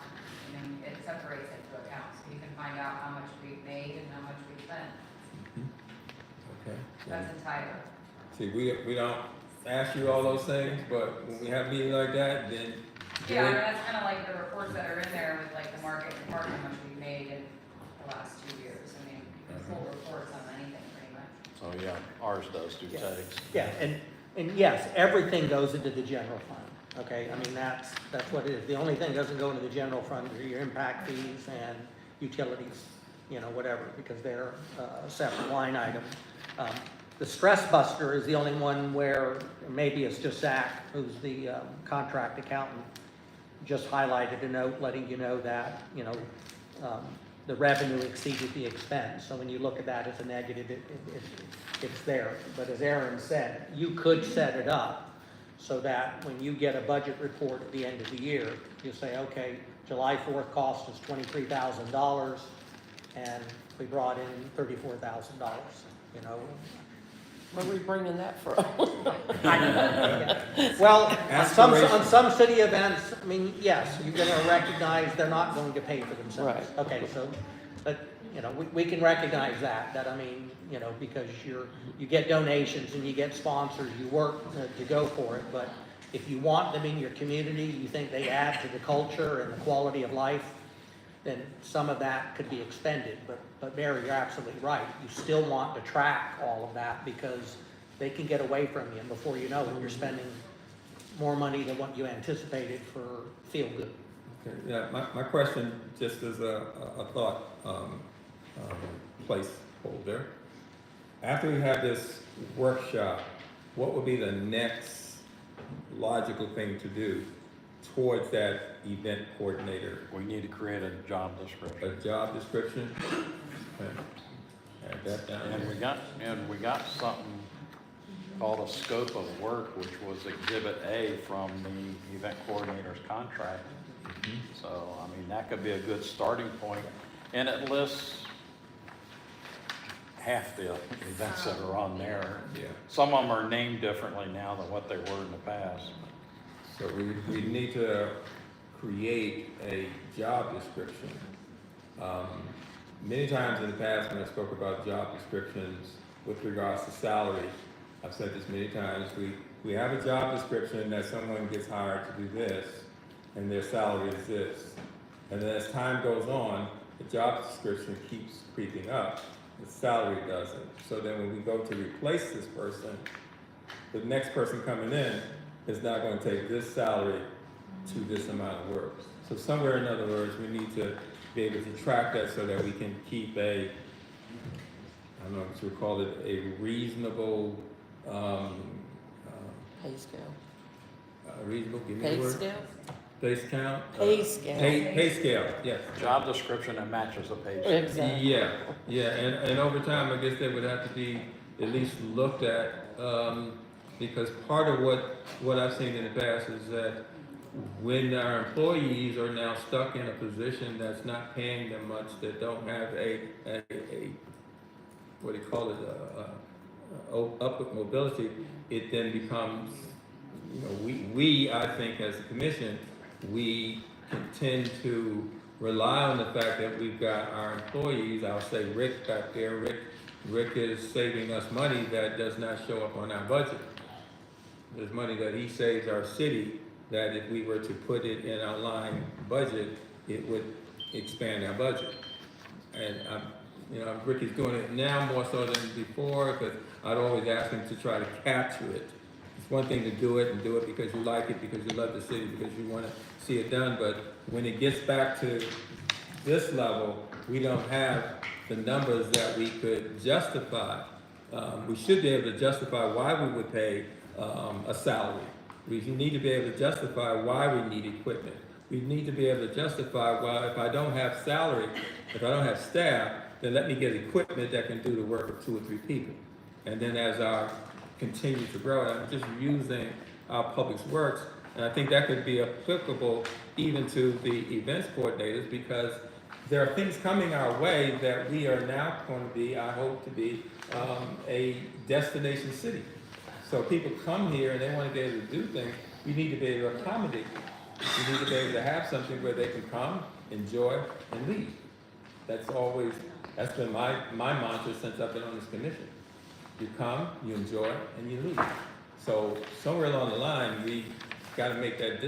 and then it separates it to accounts. You can find out how much we've made and how much we've spent. Okay. That's entitled. See, we don't ask you all those things, but when we have meetings like that, then. Yeah, I mean, that's kind of like the reports that are in there with like the market and park, how much we've made in the last 2 years. I mean, you can pull reports on anything pretty much. So yeah, ours does do tags. Yeah, and yes, everything goes into the general fund, okay? I mean, that's what it is. The only thing that doesn't go into the general fund are your impact fees and utilities, you know, whatever, because they're a separate line item. The stress buster is the only one where maybe it's just Zach, who's the contract accountant, just highlighted a note letting you know that, you know, the revenue exceeded the expense. So when you look at that as a negative, it's there. But as Aaron said, you could set it up so that when you get a budget report at the end of the year, you say, okay, July 4th cost us $23,000 and we brought in $34,000. you know. Where are we bringing that from? Well, Aspiration. on some city events, I mean, yes, you're gonna recognize they're not going to pay for themselves. Right. Okay, so, but, you know, we can recognize that I mean, you know, because you get donations and you get sponsors, you work to go for it, but if you want them in your community, you think they add to the culture and the quality of life, then some of that could be expended. But Mary, you're absolutely right. You still want to track all of that because they can get away from you, and before you know it, you're spending more money than what you anticipated for feel good. Okay, yeah, my question, just as a thought, placeholder. After we have this workshop, what would be the next logical thing to do towards that event coordinator? We need to create a job description. A job description? Okay. Add that down And there. we got something called a scope of work, which was Exhibit A from the event coordinator's contract. So, I mean, that could be a good starting point. And it lists half the events that are on there. Yeah, Some of them are named differently now than what they were in the past. so we need to create a job description. Many times in the past, when I spoke about job descriptions with regards to salary, I've said this many times, we have a job description that someone gets hired to do this, and their salary is this. And then as time goes on, the job description keeps creeping up, the salary doesn't. So then when we go to replace this person, the next person coming in is not going to take this salary to this amount of work. So somewhere, in other words, we need to be able to track that so that we can keep I don't know what you would call it, a reasonable, Pay scale. reasonable, give me Pay the word. scale? Base count? Pay scale. Pay scale, yes. Job description that matches the pay. Exactly. Yeah, and over time, I guess they would have to be at least looked at, because part of what I've seen in the past is that when our employees are now stuck in a position that's not paying them much, that don't have a what do you call it, upward mobility, it then becomes, you know, we, I think as a commission, we can tend to rely on the fact that we've got our employees, I'll say Rick back there, Rick is saving us money that does not show up on our budget. There's money that he saves our city that if we were to put it in our line budget, it would expand our budget. And Rick is doing it now more so than before, because I'd always ask him to try to capture it. It's one thing to do it and do it because you like it, because you love the city, because you want to see it done, but when it gets back to this level, we don't have the numbers that we could justify. We should be able to justify why we would pay a salary. We need to be able to justify why we need equipment. We need to be able to justify why, if I don't have salary, if I don't have staff, then let me get equipment that can do the work of 2 or 3 people. And then as I continue to grow, I'm just using our public works, and I think that could be applicable even to the events coordinators, because there are things coming our way that we are now going to be, I hope to be, a destination city. So people come here and they want to be able to do things, we need to be able to accommodate them. We need to be able to have something where they can come, enjoy, and leave. That's been my mantra since I've been on this commission. You come, you enjoy, and you leave. So somewhere along the line, we got to make that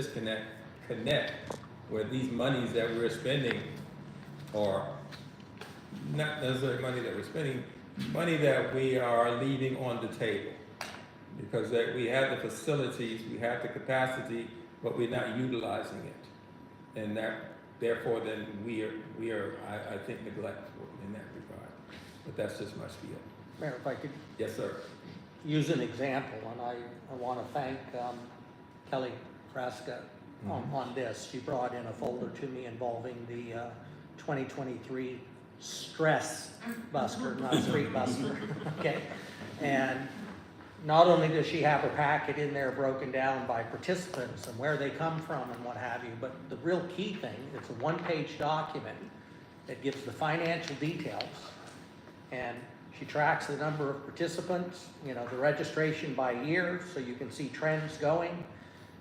connect, where these monies that we're spending are not necessarily money that we're spending, money that we are leaving on the table. Because we have the facilities, we have the capacity, but we're not utilizing it. And therefore then we are, I think, neglectful in that regard. But that's just my spiel. Mayor, if I could Yes, sir. use an example, and I want to thank Kelly Frasca on this. She brought in a folder to me involving the 2023 stress buster, not street buster, okay? And not only does she have a packet in there broken down by participants and where they come from and what have you, but the real key thing, it's a 1-page document that gives the financial details. And She tracks the number of participants, you know, the registration by year, so you can see trends going.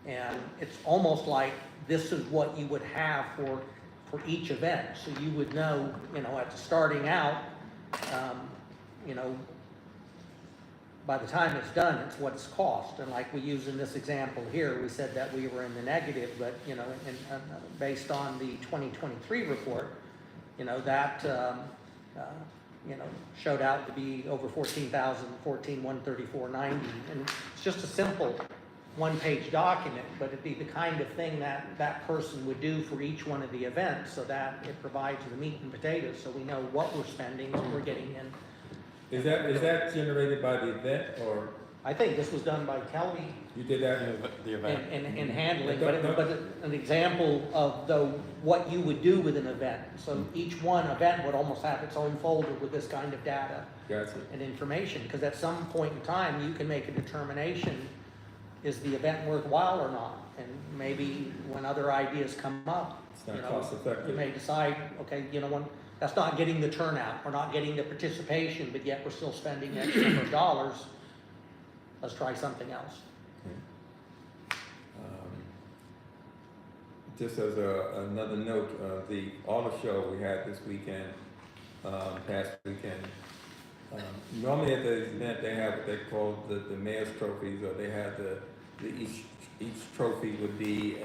And it's almost like this is what you would have for each event. So you would know, you know, at the starting out, you know, by the time it's done, it's what it's cost. And like we use in this example here, we said that we were in the negative, but, you know, based on the 2023 report, you know, that, you know, showed out to be over 14,000, 14,134.90. And it's just a simple one-page document, but it'd be the kind of thing that that person would do for each one of the events, so that it provides the meat and potatoes, so we know what we're spending, what we're getting in. Is that generated by the event, or I think this was done by Kelly you did that? The event. in handling, but an example of what you would do with an event. So each one event would almost have its own folder with this kind of data Gotcha. and information, because at some point in time, you can make a determination, is the event worthwhile or not? And maybe when other ideas come up, It's not you know, cost effective. you may decide, okay, you know, that's not getting the turnout, we're not getting the participation, but yet we're still spending X number of dollars. Let's try something else. Just as another note, the auto show we had this weekend, past weekend, normally at the event they have what they call the mayor's trophies, or they have each trophy would be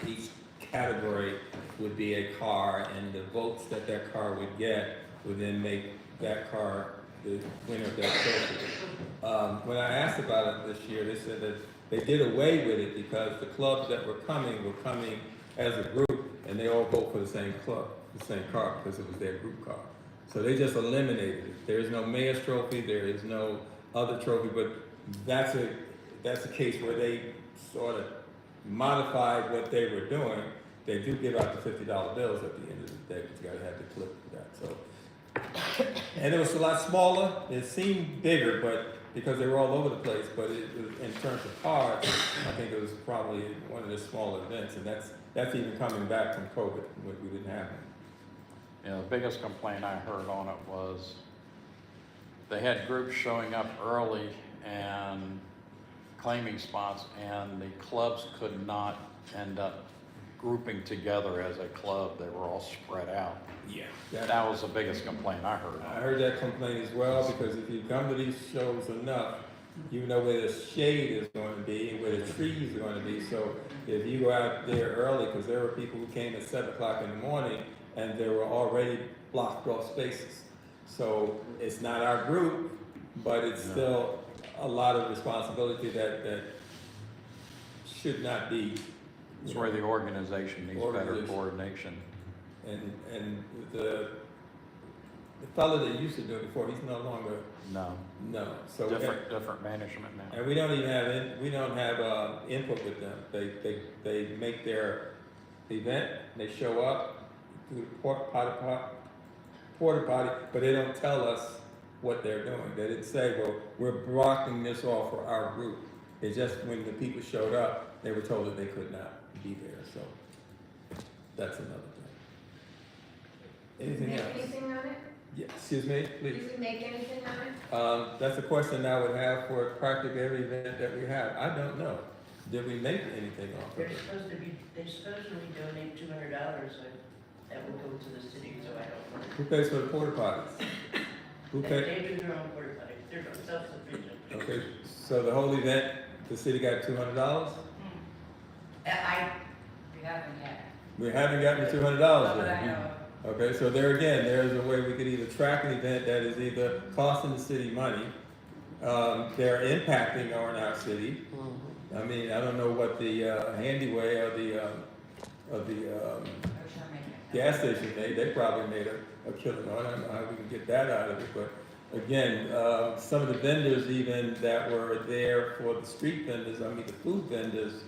each category would be a car, and the votes that car would get would then make that car the winner of that trophy. When I asked about it this year, they said that they did away with it because the clubs that were coming as a group, and they all vote for the same club, the same car, because it was their group car. So they just eliminated it. There is no mayor's trophy, there is no other trophy, but that's a case where they sort of modified what they were doing. They do give out the $50 bills at the end of the day, but you gotta have the clip for that. So, and it was a lot smaller. It seemed bigger, but because they were all over the place. But in terms of cards, I think it was probably one of the smaller events, and that's even coming back from COVID, when we didn't have it. Yeah, the biggest complaint I heard on it was they had groups showing up early and claiming spots, and the clubs could not end up grouping together as a club. They were all spread out. Yeah. That was the biggest complaint I heard. I heard that complaint as well, because if you come to these shows enough, you know where the shade is going to be and where the trees are going to be. So if you go out there early, because there were people who came at 7 o'clock in the morning and there were already blocked off spaces. So it's not our group, but it's still a lot of responsibility that should not be. It's where the organization needs better coordination. And the fellow that used to do it before, he's no longer. No. So Different management now. and we don't even have input with them. They make their event, they show up, do the porta potty, but they don't tell us what they're doing. They didn't say, well, we're blocking this off for our group. It's just when the people showed up, they were told that they could not be there. So that's another thing. Anything Make else? anything on it? Yeah, excuse me, please. Did we make anything on it? That's a question I would have for practically every event that we have. I don't know. Did we make anything off of They're it? they supposedly donate $200, that will go to the city, so I don't know. Who pays for the porta potties? Who They pays? do their own porta potty, they're self-sufficient. Okay, so the whole event, the city got $200? We haven't yet. We haven't gotten $200 Not that I yet. know of. Okay, so there again, there's a way we could either track an event that is either costing the city money, they're impacting on our city. I mean, I don't know what the Handyway or the gas station made. They probably made a killing on it. I don't know how we can get that out of it, but again, some of the vendors even that were there for the street vendors, I mean the food vendors,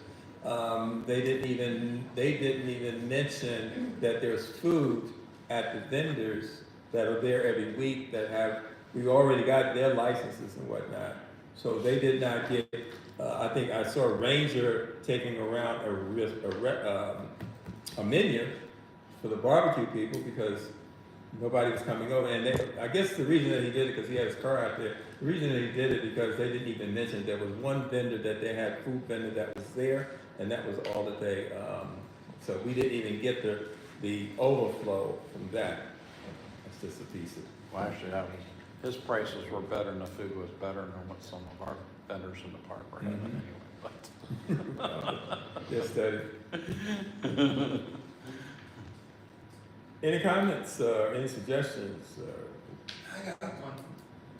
they didn't even mention that there's food at the vendors that are there every week we already got their licenses and whatnot. So they did not get, I think I saw a ranger taking around a menu for the barbecue people, because nobody was coming over, and I guess the reason that he did it, because he had his car out there, the reason that he did it because they didn't even mention, there was one vendor that they had, food vendor that was there, and that was all that they, so we didn't even get the overflow from that. That's just a piece of. Well, actually, his prices were better and the food was better than what some of our vendors in the park were having anyway, but. Yes, Daddy. Any comments, any suggestions? I got one.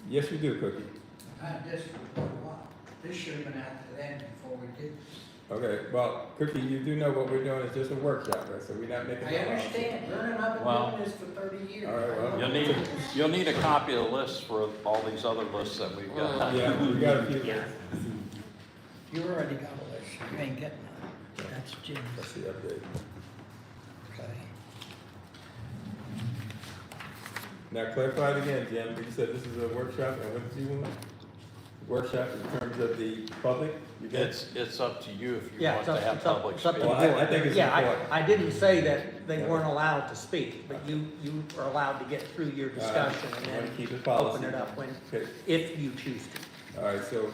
Yes, you do, Cookie. I had this for quite a while. This should have been after that before we did this. Okay, well, Cookie, you do know what we're doing is just a workshop, right? So we're not making. I no laws. understand, Vernon, I've Well, been doing this for 30 years. all right, well. You'll need a copy of the list for all these other lists that we've got. Yeah, we got a few. You already got a list, you ain't getting none. That's Jim's, That's the update. okay? Now clarify it again, Jim. You said this is a workshop, and what did you want? Workshop in terms of the public? You got- It's up to you if you Yeah, want it's to up, have it's up, public it's up to the speaking. Well, board. I think it's Yeah, important. I didn't say that they weren't allowed to speak, but you are allowed to get through your discussion I and wanna then keep it policy. open it up when, Okay, if you choose to. all right, so,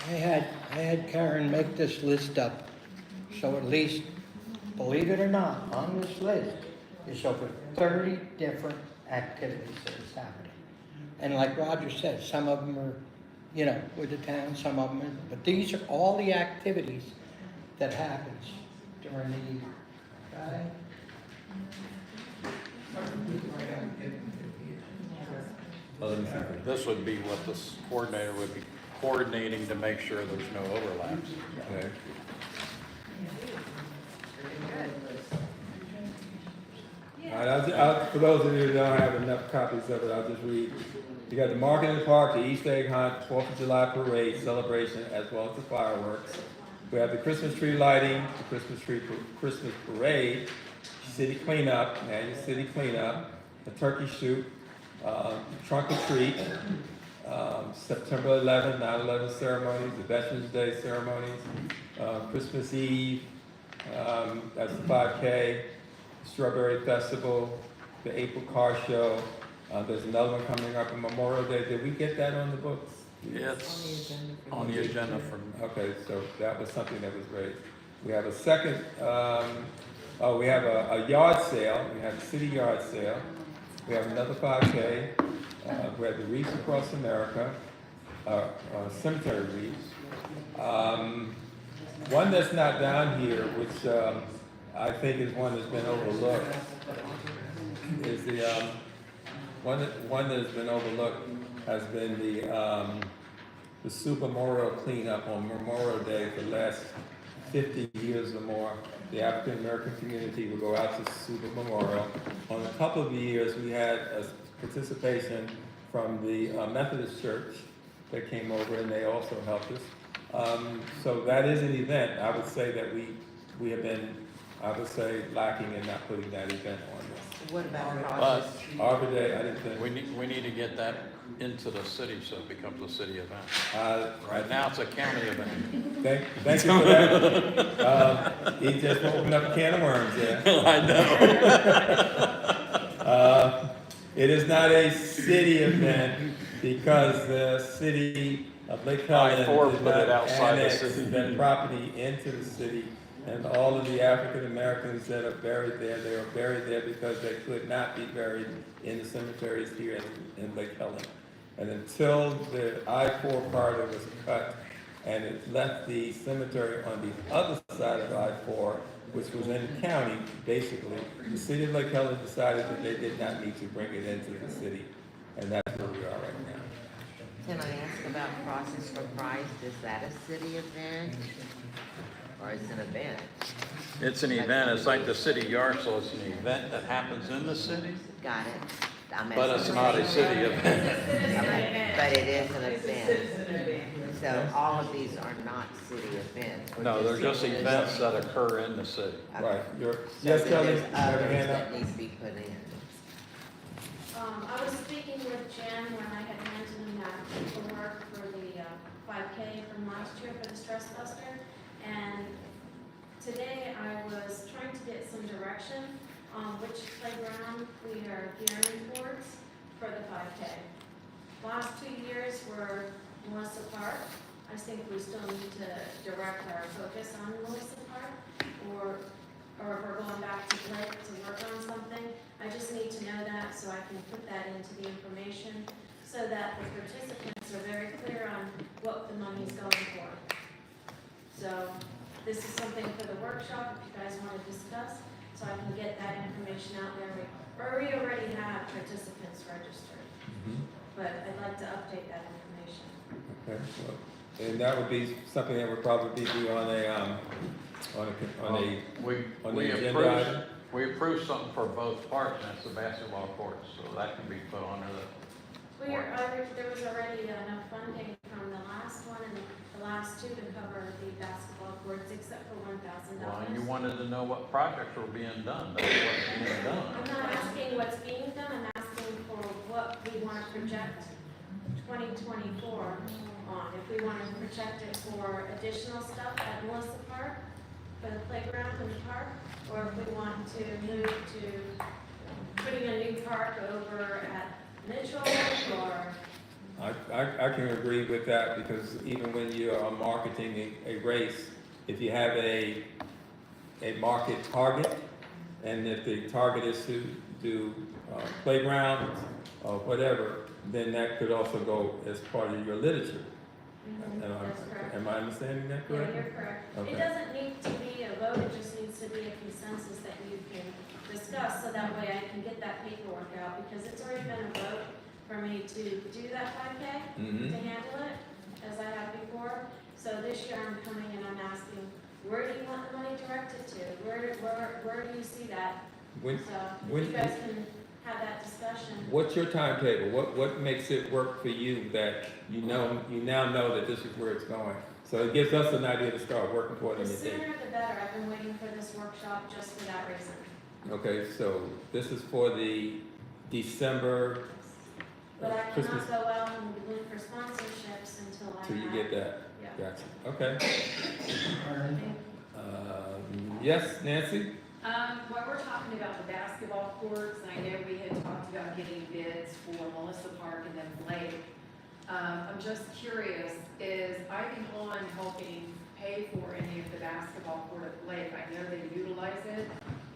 I had Karen make this list up, so at least, believe it or not, on this list is over 30 different activities that is happening. And like Roger said, some of them are, you know, with the town, some of them are, but these are all the activities that happens during the year, okay? well, let me see. This would be what this coordinator would be coordinating to make sure there's no overlaps. Okay. All right, for those of you who don't have enough copies of it, I'll just read. You got the Market in the Park, the Easter egg hunt, 4th of July parade celebration, as well as the fireworks. We have the Christmas tree lighting, the Christmas parade, city cleanup, annual city cleanup, the turkey shoot, trunk or treat, September 11th, 9/11 ceremonies, the Veterans Day ceremonies, Christmas Eve, that's the 5K, Strawberry Festival, the April Car Show. There's another one coming up on Memorial Day. Did we get that on the books? It's on the agenda for, Okay, so that was something that was raised. We have a second, we have a yard sale. We have a city yard sale. We have another 5K. We have the Wreaths Across America, cemetery wreaths. One that's not down here, which I think is one that's been overlooked, is the one that has been overlooked has been the Super Memorial cleanup on Memorial Day for the last 50 years or more. The African American community will go out to Super Memorial. On a couple of years, we had a participation from the Methodist Church that came over, and they also helped us. So that is an event. I would say that we have been, I would say, lacking in not putting that event on this. What about but Rogers? Arbor Day, I didn't think. we need to get that into the city so it becomes a city event. Right now, it's a county event. Thank you for that. He just opened up a can of worms there. I know. It is not a city event because the city of Lake Helen I-4 did put it not outside the annex city. that property into the city. And all of the African Americans that are buried there, they are buried there because they could not be buried in the cemeteries here in Lake Helen. And until the I-4 corridor was cut and it left the cemetery on the other side of I-4, which was in the county, basically, the city of Lake Helen decided that they did not need to bring it into the city. And that's where we are right now. Can I ask about Crosses for Christ? Is that a city event? Or is it an event? It's an event, it's like the city yard, so it's an event that happens in the city, Got it. I'm but it's asking- not a city event. But it is an event. So all of these are not city events. No, they're just events that occur in the city. Okay. Right, So yes, then Kelly, there's you have your others hand that up? need to be put in. I was speaking with Jim when I had handed him that paperwork for the 5K from last year for the Stress Buster. And today I was trying to get some direction which playground we are gearing towards for the 5K. Last 2 years were Melissa Park. I think we still need to direct our focus on Melissa Park, or if we're going back to Lake to work on something. I just need to know that so I can put that into the information so that the participants are very clear on what the money is going for. So this is something for the workshop if you guys want to discuss, so I can get that information out there. We already have participants registered, but I'd like to update that information. Okay, well, and that would be something that would probably be on a We agenda approved, item? we approved something for both parks, and that's the basketball courts, so that can be put under the. There was already enough funding from the last one and the last two to cover the basketball courts, except for $1,000. Well, you wanted to know what projects were being done, that's what's being done. I'm not asking what's being done, I'm asking for what we want to project 2024 on. If we want to project it for additional stuff at Melissa Park, for the playground in the park, or if we want to move to putting a new park over at Mitchell, or I can agree with that, because even when you are marketing a race, if you have a market target, and if the target is to do playgrounds or whatever, then that could also go as part of your literature. that's correct. Am I understanding that Yeah, correctly? you're correct. Okay. It doesn't need to be a vote, it just needs to be a consensus that you can discuss, so that way I can get that paperwork out, because it's already been a vote for me to do that 5K, Mhm. to handle it, as I have before. So this year I'm coming and I'm asking, where do you want the money directed to? Where do you see that? When, So when- you guys can have that discussion. what's your timetable? What makes it work for you that you now know that this is where it's going? So it gives us an idea to start working toward The it. sooner the better. I've been waiting for this workshop just for that reason. Okay, so this is for the December But I Christmas, cannot go out and look for sponsorships until I till you have. get that. Yeah. Gotcha, okay. Thank- Yes, Nancy? While we're talking about the basketball courts, and I know we had talked about getting bids for Melissa Park and then Lake. I'm just curious, is Ivy Helen helping pay for any of the basketball court at Lake? I know they utilize it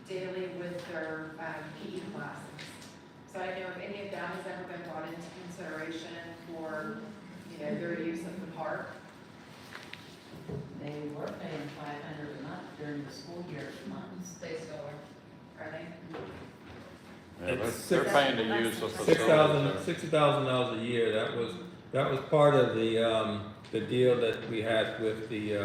daily with their PE classes. So I know if any of that has ever been brought into consideration for, their use of the park. They were paying $500 a month during the school year months. They still are they? Yeah, It's they're paying to use the facility. $60,000 a year, that was part of the deal that we had with the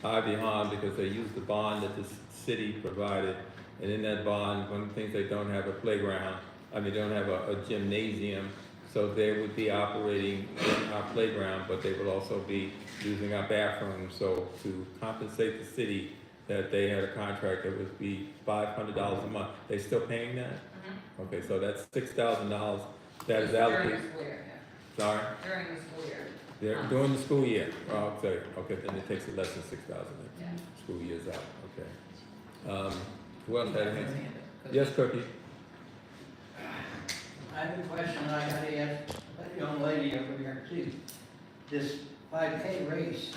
Ivy Hahn, because they used the bond that the city provided, and in that bond, one of the things, they don't have a playground, they don't have a gymnasium, so they would be operating in our playground, but they would also be using our bathrooms, so to compensate the city that they had a contract that would be $500 a month. They still paying that? Okay, so that's $6,000 that is allocated. During the school year, Sorry? During the school year. During the school year, okay, then it takes it less than 6,000, Yeah. school year's out, okay. Who else had a hand? Yes, Cookie? I have a question I gotta ask that young lady over here too. This 5K race,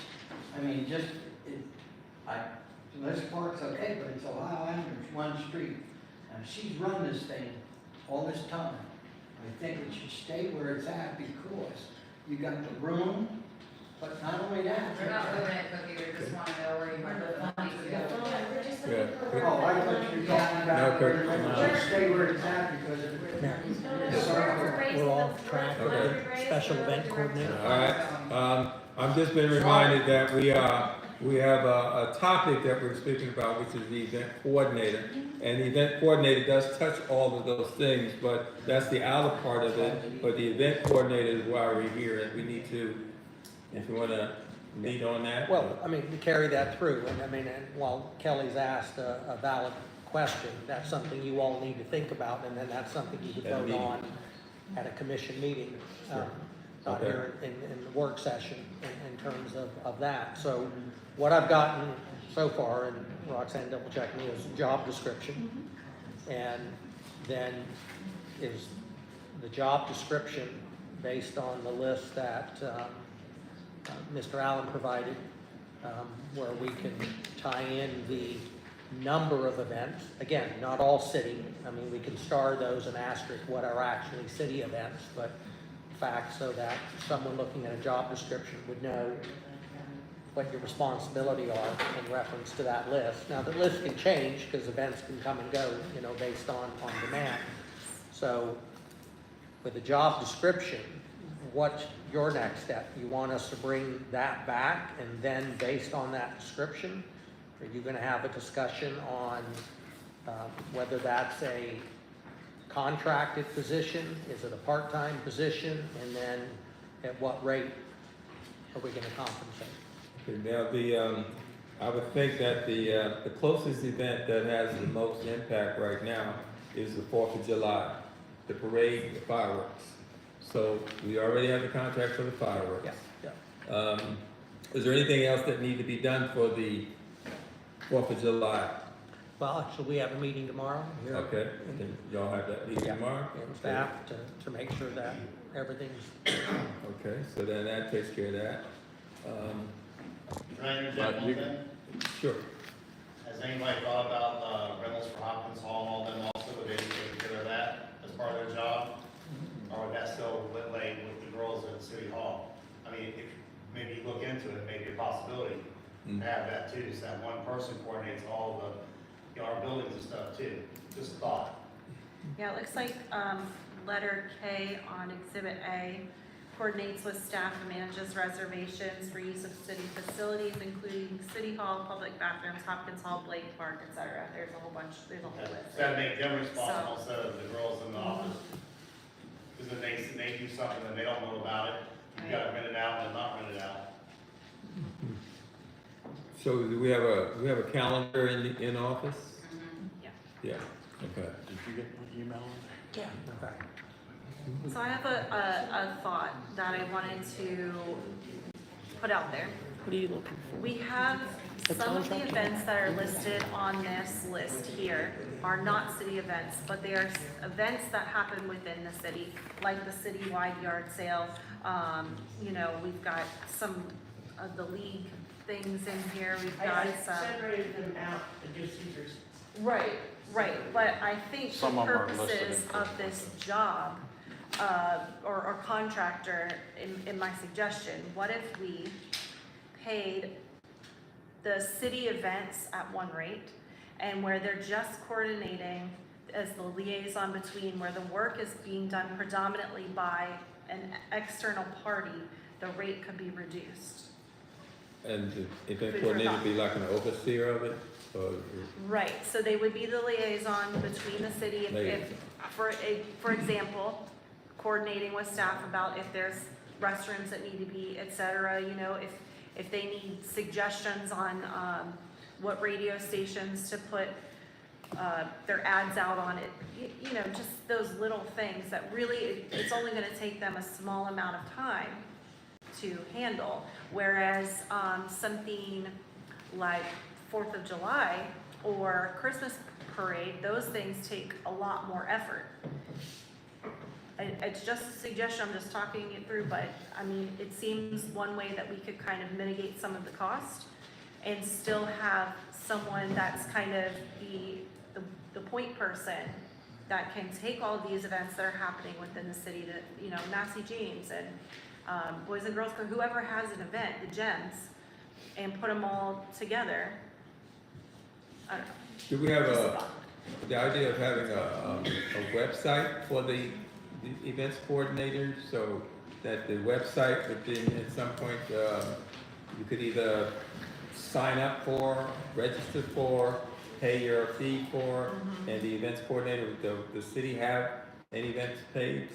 Les Park's okay, but it's Ohio Avenue, one street. And she's run this thing all this time. I think it should stay where it's at, because you got the room, but not only that. They're not moving it, Cookie, they just want to know where you want the money to go. We're just Yeah. looking for. Oh, I thought you were talking No, about Kurt, where no. it should stay where it's at, because of. We're off track with the special event coordinator. All right, I've just been reminded that we have a topic that we're speaking about, which is the event coordinator. And the event coordinator does touch all of those things, but that's the outer part of it. But the event coordinator is why we're here, and we need to, if you wanna lead on that. Well, we carry that through, and while Kelly's asked a valid question, that's something you all need to think about, and then that's something you could At a vote meeting. on at a commission meeting. Sure. Not Okay. here in the work session in terms of that. So what I've gotten so far, and Roxanne double check me, is job description. And then is the job description based on the list that Mr. Allen provided, where we can tie in the number of events. Again, not all city. I mean, we can star those and asterisk what are actually city events, but fact so that someone looking at a job description would know what your responsibility are in reference to that list. Now, the list can change because events can come and go, based on demand. So with the job description, what's your next step? You want us to bring that back, and then based on that description, are you gonna have a discussion on whether that's a contracted position? Is it a part-time position? And then at what rate are we gonna compensate? Okay, now I would think that the closest event that has the most impact right now is the 4th of July, the parade, the fireworks. So we already have the contract for the fireworks. Yeah. Is there anything else that needs to be done for the 4th of July? Well, actually, we have a meeting tomorrow here. Okay, and y'all have that meeting tomorrow? And staff to make sure that everything's, Okay, so then that takes care of that. Can I interject one thing? Sure. Has anybody thought about rentals for Hopkins Hall and all them also, would they take care of that as part of their job? Or would that still lay with the girls at City Hall? I mean, if maybe you look into it, maybe a possibility to have that too, so that one person coordinates all the, our buildings and stuff too. Just a thought. Yeah, it looks like, letter K on Exhibit A coordinates with staff and manages reservations for use of city facilities, including City Hall, public bathrooms, Hopkins Hall, Blake Park, etc. There's a whole list. So that make them responsible instead of the girls in the office. Because if they do something and they don't know about it, you gotta rent it out and not rent it out. So do we have a calendar in office? Yeah. Yeah, okay. Did you get my email? yeah, okay. So I have a thought that I wanted to put out there. What are you looking for? We have The some of the contract? events that are listed on this list here are not city events, but they are events that happen within the city, like the citywide yard sale. We've got some of the league things in here. We've got some. separated them out to do Caesar's. Right, but I think for Some of them are listed purposes in of this job, or contractor, in my suggestion, what if we paid the city events at one rate, and where they're just coordinating as the liaison between where the work is being done predominantly by an external party, the rate could be reduced. And the event Food for coordinator thought. be like an overseer of it? Or, Right, so they would be the liaison between the city, if, for example, coordinating with staff about if there's restrooms that need to be, et cetera, if they need suggestions on, what radio stations to put, their ads out on it, just those little things that really, it's only gonna take them a small amount of time to handle, whereas, something like 4th of July or Christmas parade, those things take a lot more effort. It's just a suggestion, I'm just talking it through, but I mean, it seems one way that we could kind of mitigate some of the cost and still have someone that's kind of the point person that can take all of these events that are happening within the city to, Massey James and Boys and Girls Club, whoever has an event, the gems, and put them all together. I don't know. do we have the idea of having a website for the events coordinators, so that the website would then at some point, you could either sign up for, register for, pay your fee for, and the events coordinator, would the city have an events page?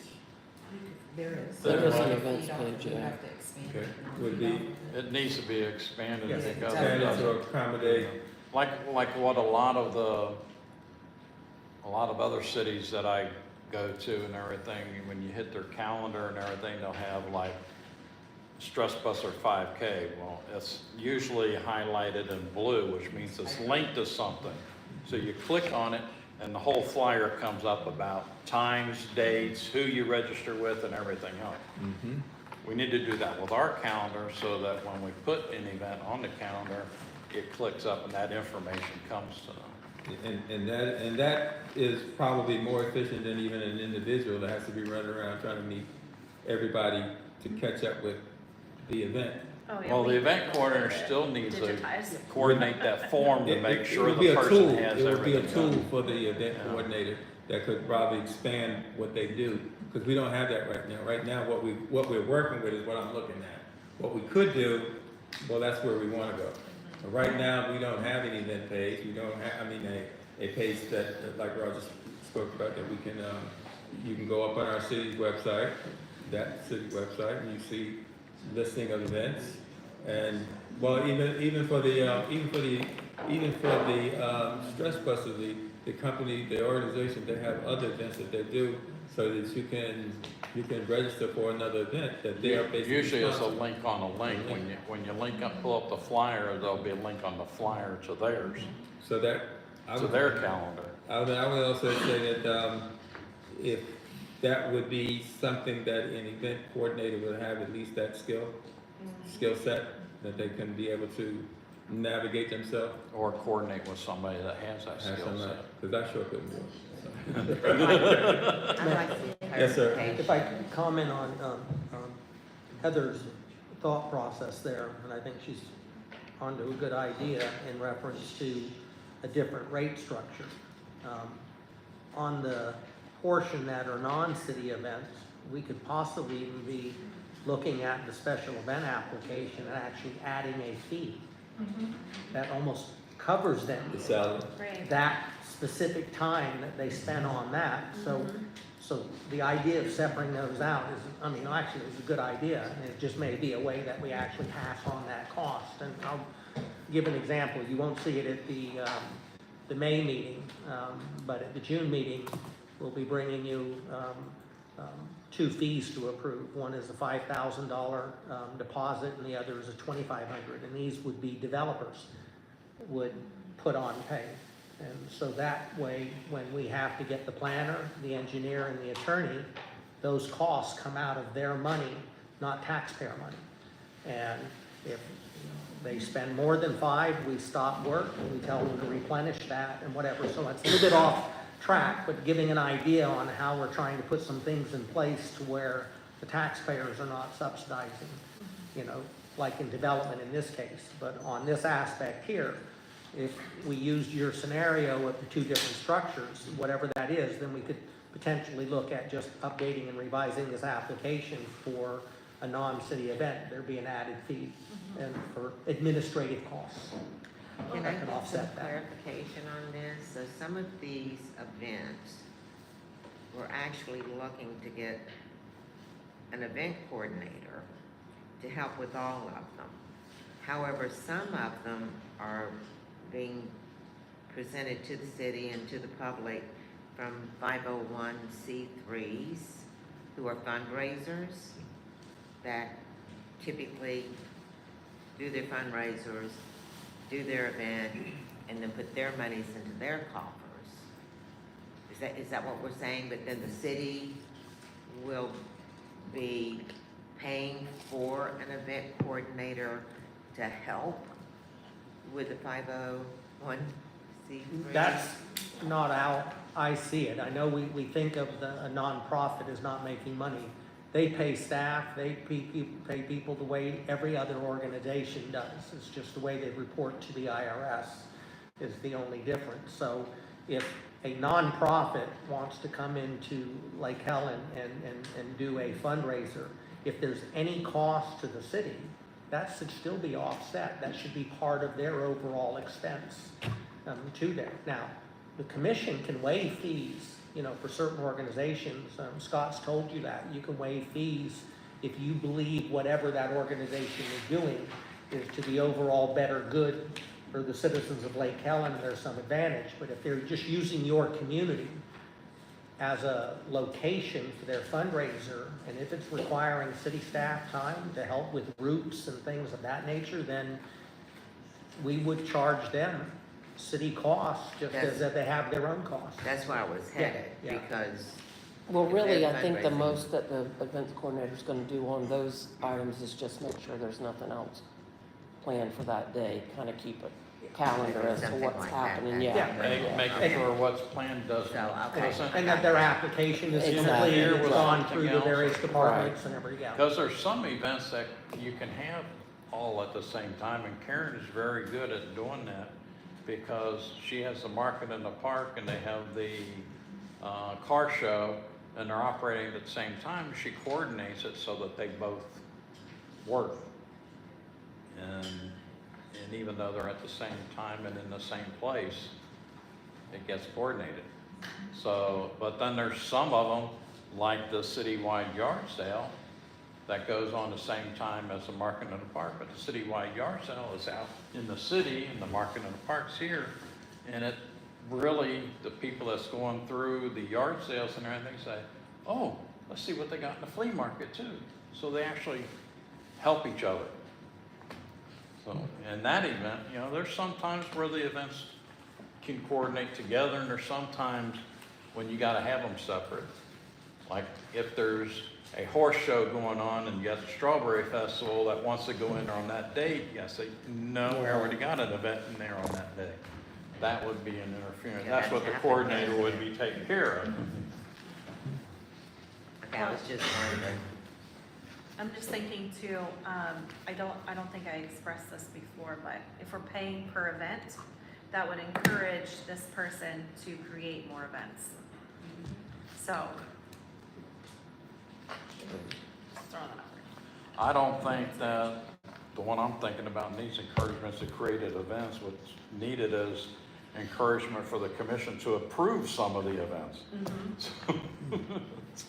There is. There is an Right. events page, You yeah. have to expand Okay, it. would be It needs to be expanded Yes, because expanded to accommodate, like what a lot of other cities that I go to and everything, when you hit their calendar and everything, they'll have like Stress Buster 5K. Well, it's usually highlighted in blue, which means it's linked to something. So you click on it and the whole flyer comes up about times, dates, who you register with and everything else. Mhm. We need to do that with our calendar so that when we put an event on the calendar, it clicks up and that information comes to them. And that is probably more efficient than even an individual that has to be running around trying to meet everybody to catch up with the event. Oh, yeah, Well, we the event can coordinator still needs to digitize. coordinate that form to make sure It would be the a person tool. has It would be a everything tool done. for the event Yeah. coordinator that could probably expand what they do, because we don't have that right now. Right now, what we're working with is what I'm looking at. What we could do, well, that's where we wanna go. But right now, we don't have an event page, we don't have, a page that, like Roger spoke about, that we can, you can go up on our city's website, that city website, and you see listing of events. And, well, even for the Stress Busters, the company, the organization, they have other events that they do, so that you can register for another event that they are basically Usually it's a sponsoring. link on a link. When you link up, pull up the flyer, there'll be a link on the flyer to theirs, So that, to their calendar. I would also say that, if that would be something that an event coordinator would have, at least that skill set, that they can be able to navigate themselves. Or coordinate with somebody that has that skill set. Because I sure couldn't do it. I'd like to Yes, sir. clarification. If I can comment on Heather's thought process there, and I think she's onto a good idea in reference to a different rate structure. On the portion that are non-city events, we could possibly even be looking at the special event application and actually adding a fee. That almost covers them. The salary. Right. That specific time that they spent on that. So the idea of separating those out is, actually it's a good idea. And it just may be a way that we actually pass on that cost. And I'll give an example. You won't see it at the May meeting, but at the June meeting, we'll be bringing you two fees to approve. One is a $5,000 deposit and the other is a $2,500. And these would be developers would put on pay. And so that way, when we have to get the planner, the engineer, and the attorney, those costs come out of their money, not taxpayer money. And if they spend more than $5,000, we stop work, and we tell them to replenish that and whatever. So it's a little bit off track, but giving an idea on how we're trying to put some things in place to where the taxpayers are not subsidizing, like in development in this case. But on this aspect here, if we used your scenario with the two different structures, whatever that is, then we could potentially look at just updating and revising this application for a non-city event. There'd be an added fee and for administrative costs. Can That I can get some offset that. clarification on this? So some of these events, we're actually looking to get an event coordinator to help with all of them. However, some of them are being presented to the city and to the public from 501c3s who are fundraisers that typically do their fundraisers, do their event, and then put their monies into their coffers. Is that what we're saying? But then the city will be paying for an event coordinator to help with the 501c3? That's not how I see it. I know we think of a nonprofit as not making money. They pay staff, they pay people the way every other organization does. It's just the way they report to the IRS is the only difference. So if a nonprofit wants to come into Lake Helen and do a fundraiser, if there's any cost to the city, that should still be offset. That should be part of their overall expense to them. Now, the commission can waive fees, for certain organizations. Scott's told you that. You can waive fees if you believe whatever that organization is doing is to the overall better good for the citizens of Lake Helen, there's some advantage. But if they're just using your community as a location for their fundraiser, and if it's requiring city staff time to help with routes and things of that nature, then we would charge them city costs, just as if they have their own costs. That's where I was headed, Yeah. because Well, If really, they're I think the fundraising. most that the events coordinator's gonna do on those items is just make sure there's nothing else planned for that day, kind of keep a calendar as to Something what's like that, happening, then. yeah. Making sure what's planned doesn't. So, okay. And that their application is Exactly. completed, Here it's was gone something through the else. various departments and everything, yeah. Because there's some events that you can have all at the same time, and Karen is very good at doing that, because she has the market in the park, and they have the car show, and they're operating at the same time. She coordinates it so that they both work. And even though they're at the same time and in the same place, it gets coordinated. So, but then there's some of them, like the citywide yard sale, that goes on the same time as the market in the park, but the citywide yard sale is out in the city, and the market in the park's here, and it really, the people that's going through the yard sales and everything say, oh, let's see what they got in the flea market too. So they actually help each other. So, in that event, you know, there's some times where the events can coordinate together, and there's sometimes when you gotta have them separate. Like if there's a horse show going on and you got the Strawberry Festival that wants to go in there on that date, you gotta say, no, we already got an event in there on that day. That would be an interference. Yeah, That's what the that's coordinator happened. would be taking care of. Okay, I was just wondering. I'm just thinking too, I don't think I expressed this before, but if we're paying per event, that would encourage this person to create more events. So, just throwing that out there. I don't think that the one I'm thinking about needs encouragements to create events. What's needed is encouragement for the commission to approve some of the events.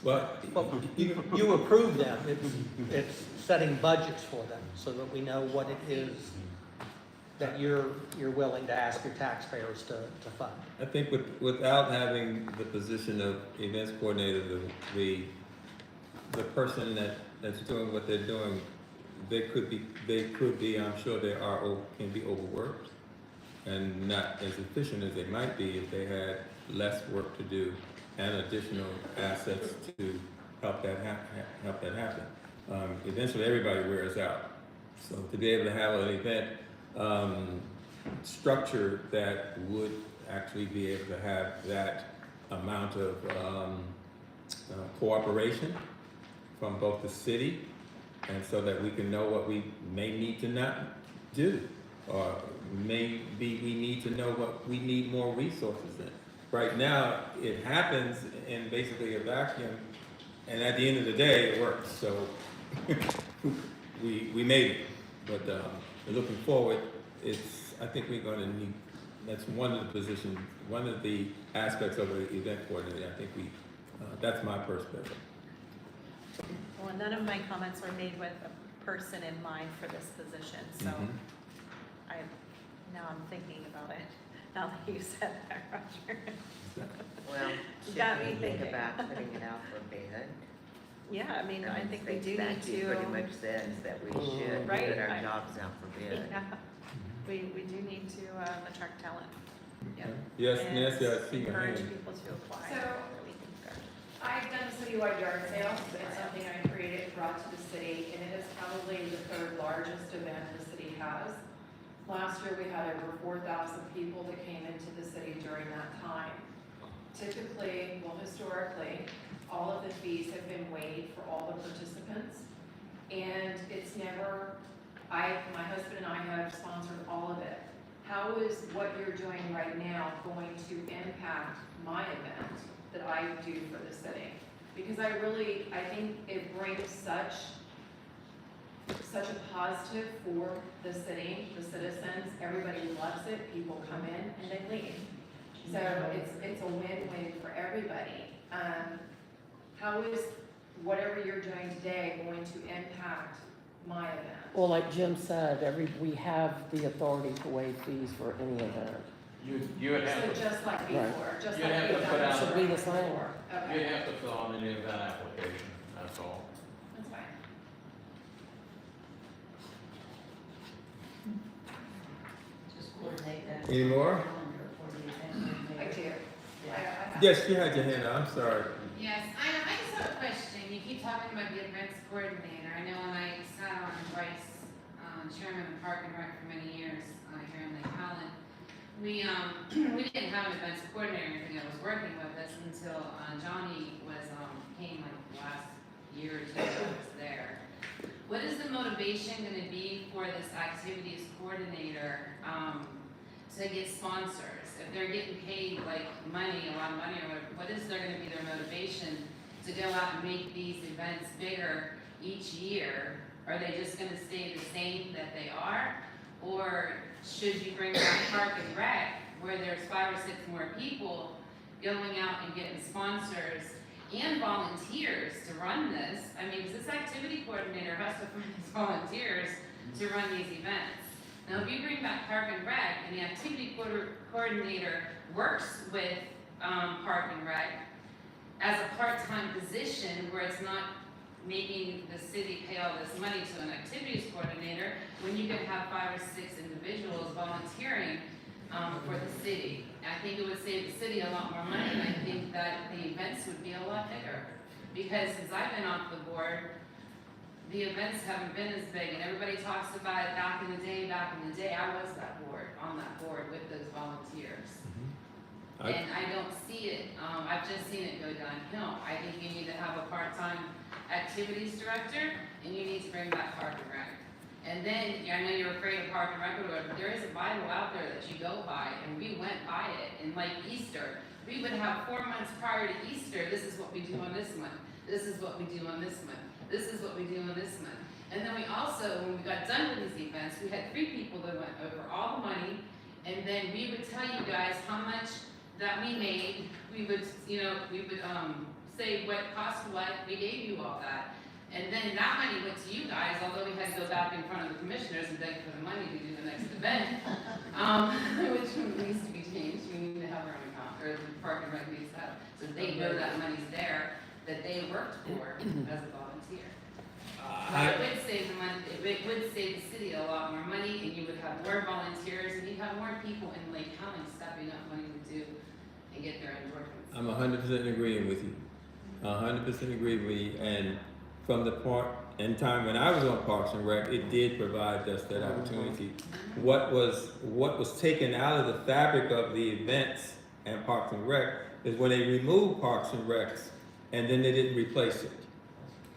But Well, you approve them, it's setting budgets for them, so that we know what it is that you're willing to ask your taxpayers to fund. I think without having the position of events coordinator, the person that's doing what they're doing, they could be, I'm sure they can be overworked and not as efficient as they might be if they had less work to do and additional assets to help that happen. Eventually, everybody wears out. So to be able to have an event structure that would actually be able to have that amount of cooperation from both the city, and so that we can know what we may need to not do, or maybe we need to know what we need more resources in. Right now, it happens in basically a vacuum, and at the end of the day, it works. So we made it. But looking forward, I think we're going to need. That's one of the positions, one of the aspects of the event coordinator. I think that's my perspective. Well, none of my comments were made with a person in mind for this position, so now I'm thinking about it, now that you said that, Roger. Well, You got me should we think thinking. about putting it out for bid? Yeah, I mean, I think we do need Statute to. pretty much says that we should Right, put our I- jobs out for bid. Yeah, we do need to attract talent. Yep. Yes, And Nancy, I see your encourage hand. people to apply. So- Really think that- I've done citywide yard sales, it's something I created, brought to the city, and it is probably the third largest event the city has. Last year, we had over 4,000 people that came into the city during that time. Typically, well, historically, all of the fees have been waived for all the participants. And it's never, my husband and I have sponsored all of it. How is what you're doing right now going to impact my event that I do for the city? Because I think it brings such a positive for the city, the citizens, everybody loves it, people come in and they leave. So it's a win-win for everybody. How is whatever you're doing today going to impact my event? Well, like Jim said, we have the authority to waive fees for any event. You would have So to, just like before, just You'd like have we've to done put out- Should be the same. before. you'd Okay, have to fill out an event application, that's all. that's fine. Just coordinate that. Any more? Yes, you had your hand up, I'm sorry. Yes, I just have a question. You keep talking about the events coordinator. I know when I sat on Vice Chairman of Park and Rec for many years here in Lake Helen, we didn't have an events coordinator or anything that was working with us until Johnny came like the last year or two that I was there. What is the motivation going to be for this activities coordinator to get sponsors? If they're getting paid like money, a lot of money, or what is there going to be their motivation to go out and make these events bigger each year? Are they just going to stay the same that they are? Or should you bring back Park and Rec, where there's 5 or 6 more people going out and getting sponsors and volunteers to run this? I mean, 'cause this activity coordinator has to find these volunteers to run these events. Now, if you bring back Park and Rec, and the activity coordinator works with Park and Rec as a part-time position where it's not making the city pay all this money to an activities coordinator, when you can have 5 or 6 individuals volunteering for the city. I think it would save the city a lot more money, and I think that the events would be a lot bigger. Because since I've been off the board, the events haven't been as big, and everybody talks about it back in the day. I was on that board with those volunteers. And I don't see it, I've just seen it go downhill. I think you need to have a part-time activities director, and you need to bring back Park and Rec. And then, I know you're afraid of Park and Rec, but there is a Bible out there that you go by, and we went by it. And like Easter, we would have 4 months prior to Easter, this is what we do on this month, this is what we do on this month, this is what we do on this month. And then we also, when we got done with these events, we had 3 people that went over all the money, and then we would tell you guys how much that we made. We would, say what cost what, we gave you all that. And then that money went to you guys, although we had to go back in front of the commissioners and beg for the money to do the next event, which needs to be changed. We need to have our own account, or the Park and Rec needs to have, so they know that money's there, that they worked for as a volunteer. But it would save the money, it would save the city a lot more money, and you would have more volunteers, and you'd have more people in Lake Helen stepping up wanting to do and get their endorphins. I'm 100% agreeing with you. 100% agree with you, and from the point in time when I was on Parks and Rec, it did provide us that opportunity. What was taken out of the fabric of the events and Parks and Rec is when they removed Parks and Recs, and then they didn't replace it.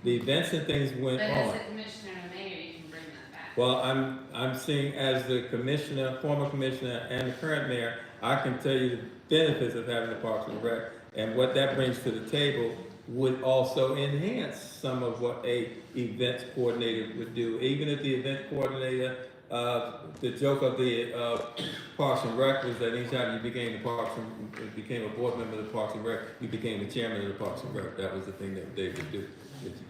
The events and things went But on. as a commissioner and a mayor, you can bring that back. Well, I'm seeing as the commissioner, former commissioner, and the current mayor, I can tell you the benefits of having the Parks and Rec, and what that brings to the table would also enhance some of what a events coordinator would do. Even if the event coordinator, the joke of the Parks and Rec was that anytime you became a board member of the Parks and Rec, you became the chairman of the Parks and Rec. That was the thing that they would do.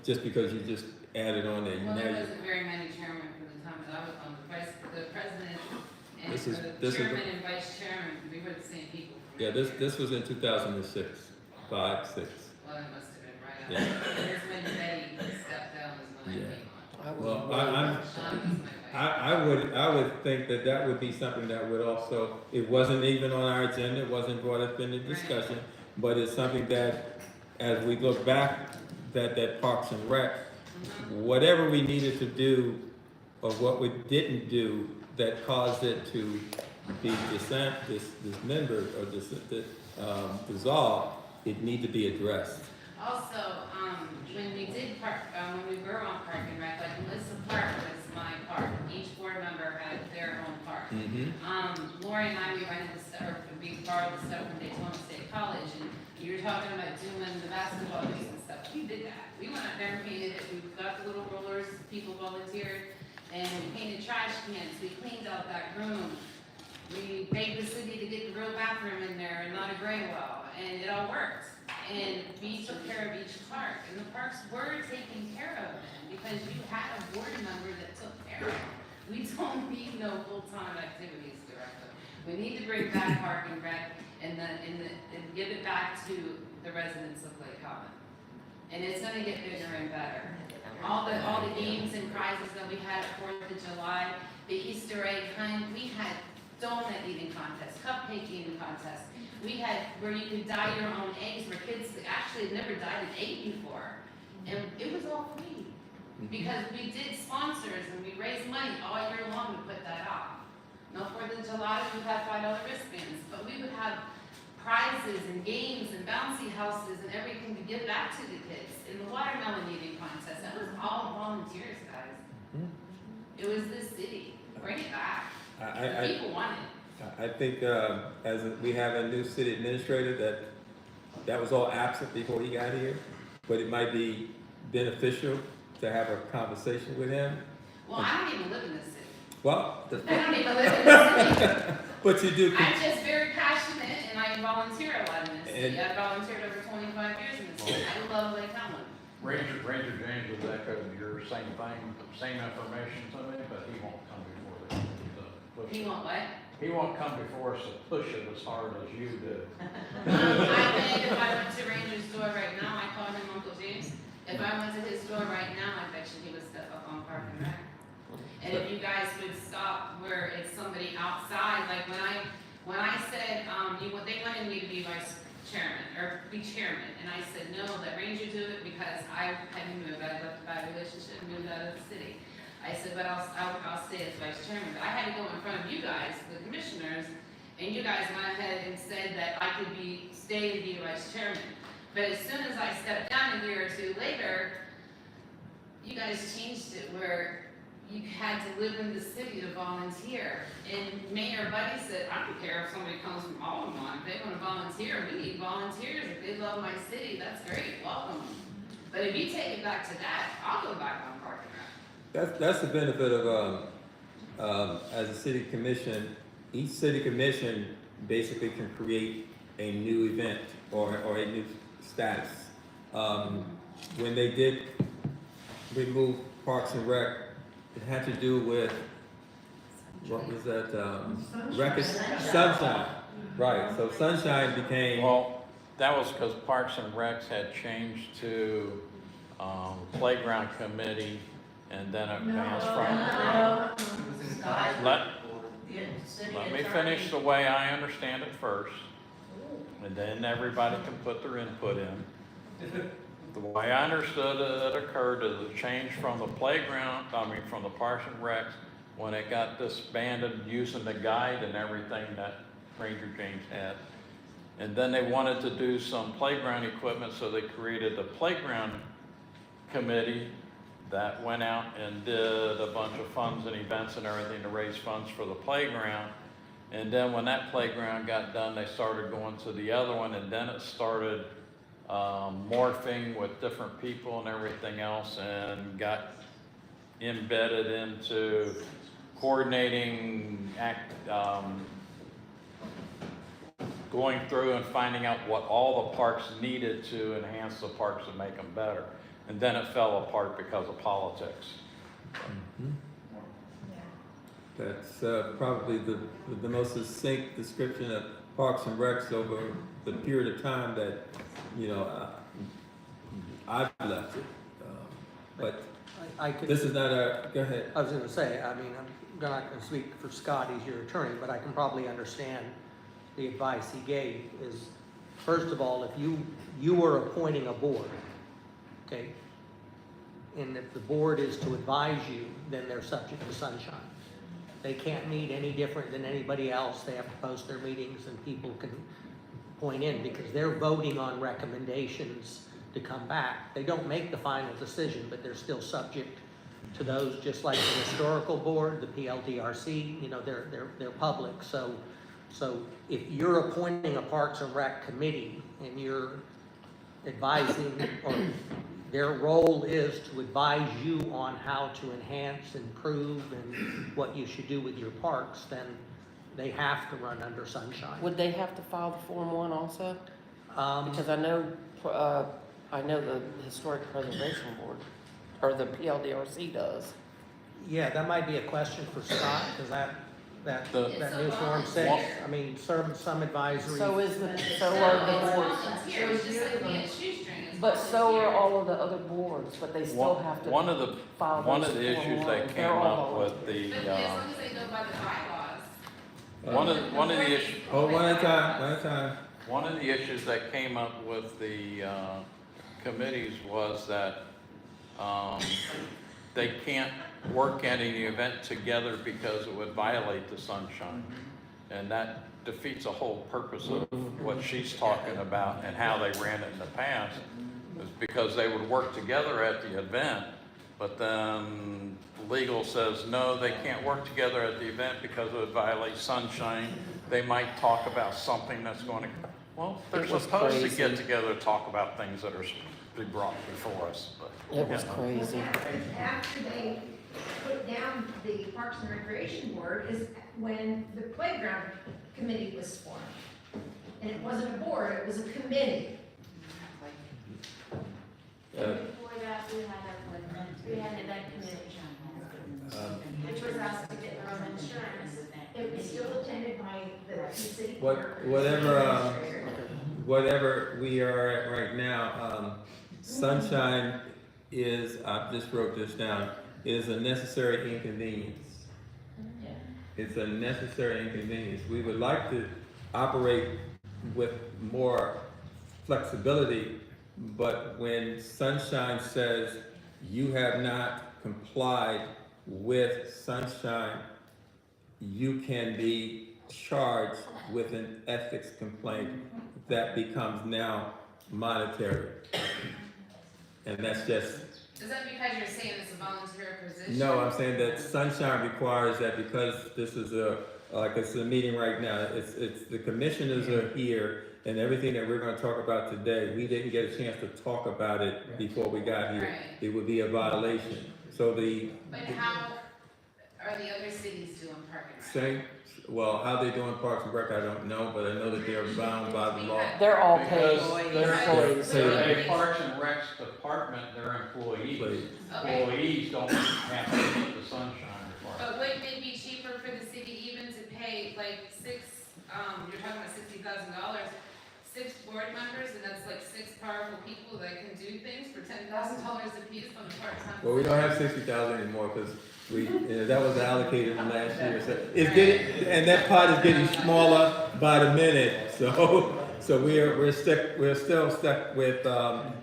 Just because you just added on there. Well, there wasn't very many chairmen for the time that I was on. The president and This is- the chairman and vice chairman, we were the same people. Yeah, this was in 2006, 5, 6. Well, it must have been right Yeah. after. It was when Betty stepped down was when I Yeah. came on. I was Well, way I'm- back. Sean was my vice. I would think that would be something that would also, it wasn't even on our agenda, it wasn't brought up in the discussion, but it's something that, as we look back, that Parks and Rec, whatever we needed to do, or what we didn't do that caused it to be dismembered or dissolved, it need to be addressed. Also, when we did when we were on Park and Rec, like Melissa Park was my park. Each board member had their own park. Lori and I, we rented the stuff, or we borrowed the stuff from Daytona State College, and you were talking about doing the basketball hoops and stuff. We did that. We went out there and painted it. We got the little rollers, people volunteered, and we painted trash cans. We cleaned out that room. We paid the city to get the real bathroom in there and not a gray well, and it all worked. And we took care of each park, and the parks were taken care of because you had a board member that took care of them. We don't need no full-time activities director. We need to bring back Park and Rec and give it back to the residents of Lake Helen. And it's gonna get bigger and better. All the games and prizes that we had at 4th of July, the Easter egg hunt, we had donut eating contest, cupcake eating contest. We had where you could dye your own eggs for kids that actually had never dyed an egg before. And it was all free. Because we did sponsors and we raised money all year long to put that off. No 4th of July, we would have $5 wristbands, but we would have prizes and games and bouncy houses and everything to give back to the kids. In the watermelon eating contest, that was all volunteers, guys. It was this city. Bring it back. People want it. I think we have a new city administrator that was all absent before he got here, but it might be beneficial to have a conversation with him. Well, I don't even live in this city. Well, I don't even live in this city. but you do. I'm just very passionate and I volunteer a lot in this city. I volunteered over 25 years in this city. I love Lake Helen. Ranger James was echoing your same thing, same information to me, but he won't come before the push. He won't what? He won't come before us to push it as hard as you do. I think if I went to Ranger's store right now, I call him Uncle James. If I went to his store right now, I bet you he would step up on Park and Rec. And if you guys would stop where it's somebody outside, like when I said, they wanted me to be vice chairman, or be chairman, and I said, no, let Ranger do it because I hadn't moved, I left a bad relationship, moved out of the city. I said, but I'll stay as vice chairman. But I had to go in front of you guys, the commissioners, and you guys went ahead and said that I could stay and be vice chairman. But as soon as I stepped down a year or two later, you guys changed it where you had to live in the city to volunteer. And Mayor Buddy said, I don't care if somebody comes from Altamont, if they want to volunteer, we need volunteers. If they love my city, that's great, welcome them. But if you take it back to that, I'll go back on Park and Rec. That's the benefit of as a city commission. Each city commission basically can create a new event or a new status. When they did remove Parks and Rec, it had to do with, what was that, Sunshine. Right, so Sunshine became. Well, that was because Parks and Recs had changed to Playground Committee, and then it advanced from. Let me finish the way I understand it first, and then everybody can put their input in. The way I understood it occurred is a change from the from the Parks and Recs, when it got disbanded using the guide and everything that Ranger James had. And then they wanted to do some playground equipment, so they created the Playground Committee that went out and did a bunch of funds and events and everything to raise funds for the playground. And then when that playground got done, they started going to the other one, and then it started morphing with different people and everything else, and got embedded into coordinating, going through and finding out what all the parks needed to enhance the parks and make them better. And then it fell apart because of politics. That's probably the most succinct description of Parks and Recs over the period of time that, I've left it. But I could. this is not go ahead. I was gonna say, I mean, I'm not gonna speak for Scott, he's your attorney, but I can probably understand the advice he gave is, first of all, if you were appointing a board, okay? And if the board is to advise you, then they're subject to sunshine. They can't meet any different than anybody else. They have to post their meetings and people can point in because they're voting on recommendations to come back. They don't make the final decision, but they're still subject to those, just like the historical board, the PLDRC, they're public. So if you're appointing a Parks and Rec committee and you're advising, or their role is to advise you on how to enhance, improve, and what you should do with your parks, then they have to run under sunshine. Would they have to file the Form 1 also? Because I know the Historic Preservation Board, or the PLDRC does. Yeah, that might be a question for Scott, because that new Form 6, I mean, some advisory. So are the boards. Volunteers, just like being shoestrings. But so are all of the other boards, but they still have to One of the file one those of the Form issues 1. that came They're all up with volunteers. the But as long as they go by the bylaws. One of the issues. Oh, one at a time, one at a time. One of the issues that came up with the committees was that they can't work at any event together because it would violate the sunshine. And that defeats the whole purpose of what she's talking about and how they ran it in the past, is because they would work together at the event, but then legal says, no, they can't work together at the event because it would violate sunshine. They might talk about something that's going to, well, they're It was supposed to crazy. get together to talk about things that are be brought before us, but. It was yeah. crazy. After they put down the Parks and Recreation Board is when the playground committee was formed. And it wasn't a board, it was a committee. Before that, we had an event committee, which was asked to get their own insurance. It was still attended by the city clerk. Whatever we are at right now, sunshine is, I just wrote this down, is a necessary inconvenience. It's a necessary inconvenience. We would like to operate with more flexibility, but when sunshine says you have not complied with sunshine, you can be charged with an ethics complaint that becomes now monetary. And that's just, Is that because you're saying it's a volunteer position? no, I'm saying that sunshine requires that because this is it's a meeting right now, it's, the commissioners are here and everything that we're gonna talk about today, we didn't get a chance to talk about it before we got here. Right. It would be a violation. So But how are the other cities doing parking? same, well, how they doing Parks and Rec, I don't know, but I know that they're bound by the law. They're all paid. Because They're employees. they're a Parks and Recs department, they're employees. Employees. Okay. Employees don't have to meet the sunshine requirement. But wouldn't it be cheaper for the city even to pay like you're talking about $60,000, 6 board members, and that's like 6 powerful people that can do things for $10,000 a piece on a part-time? Well, we don't have 60,000 anymore because that was allocated from last year. So it's getting, and that pot is getting smaller by the minute. So we're still stuck with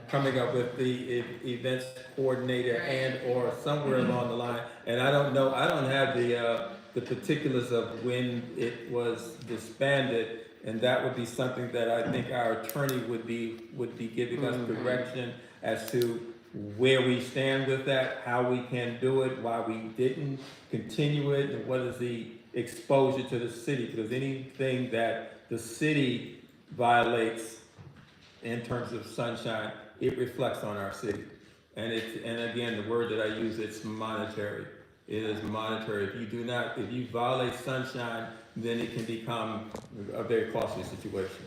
coming up with the events coordinator and or somewhere along the line. And I don't know, I don't have the particulars of when it was disbanded. And that would be something that I think our attorney would be giving us direction as to where we stand with that, how we can do it, why we didn't continue it, and what is the exposure to the city. Because anything that the city violates in terms of sunshine, it reflects on our city. And again, the word that I use, it's monetary. It is monetary. If you violate sunshine, then it can become a very costly situation.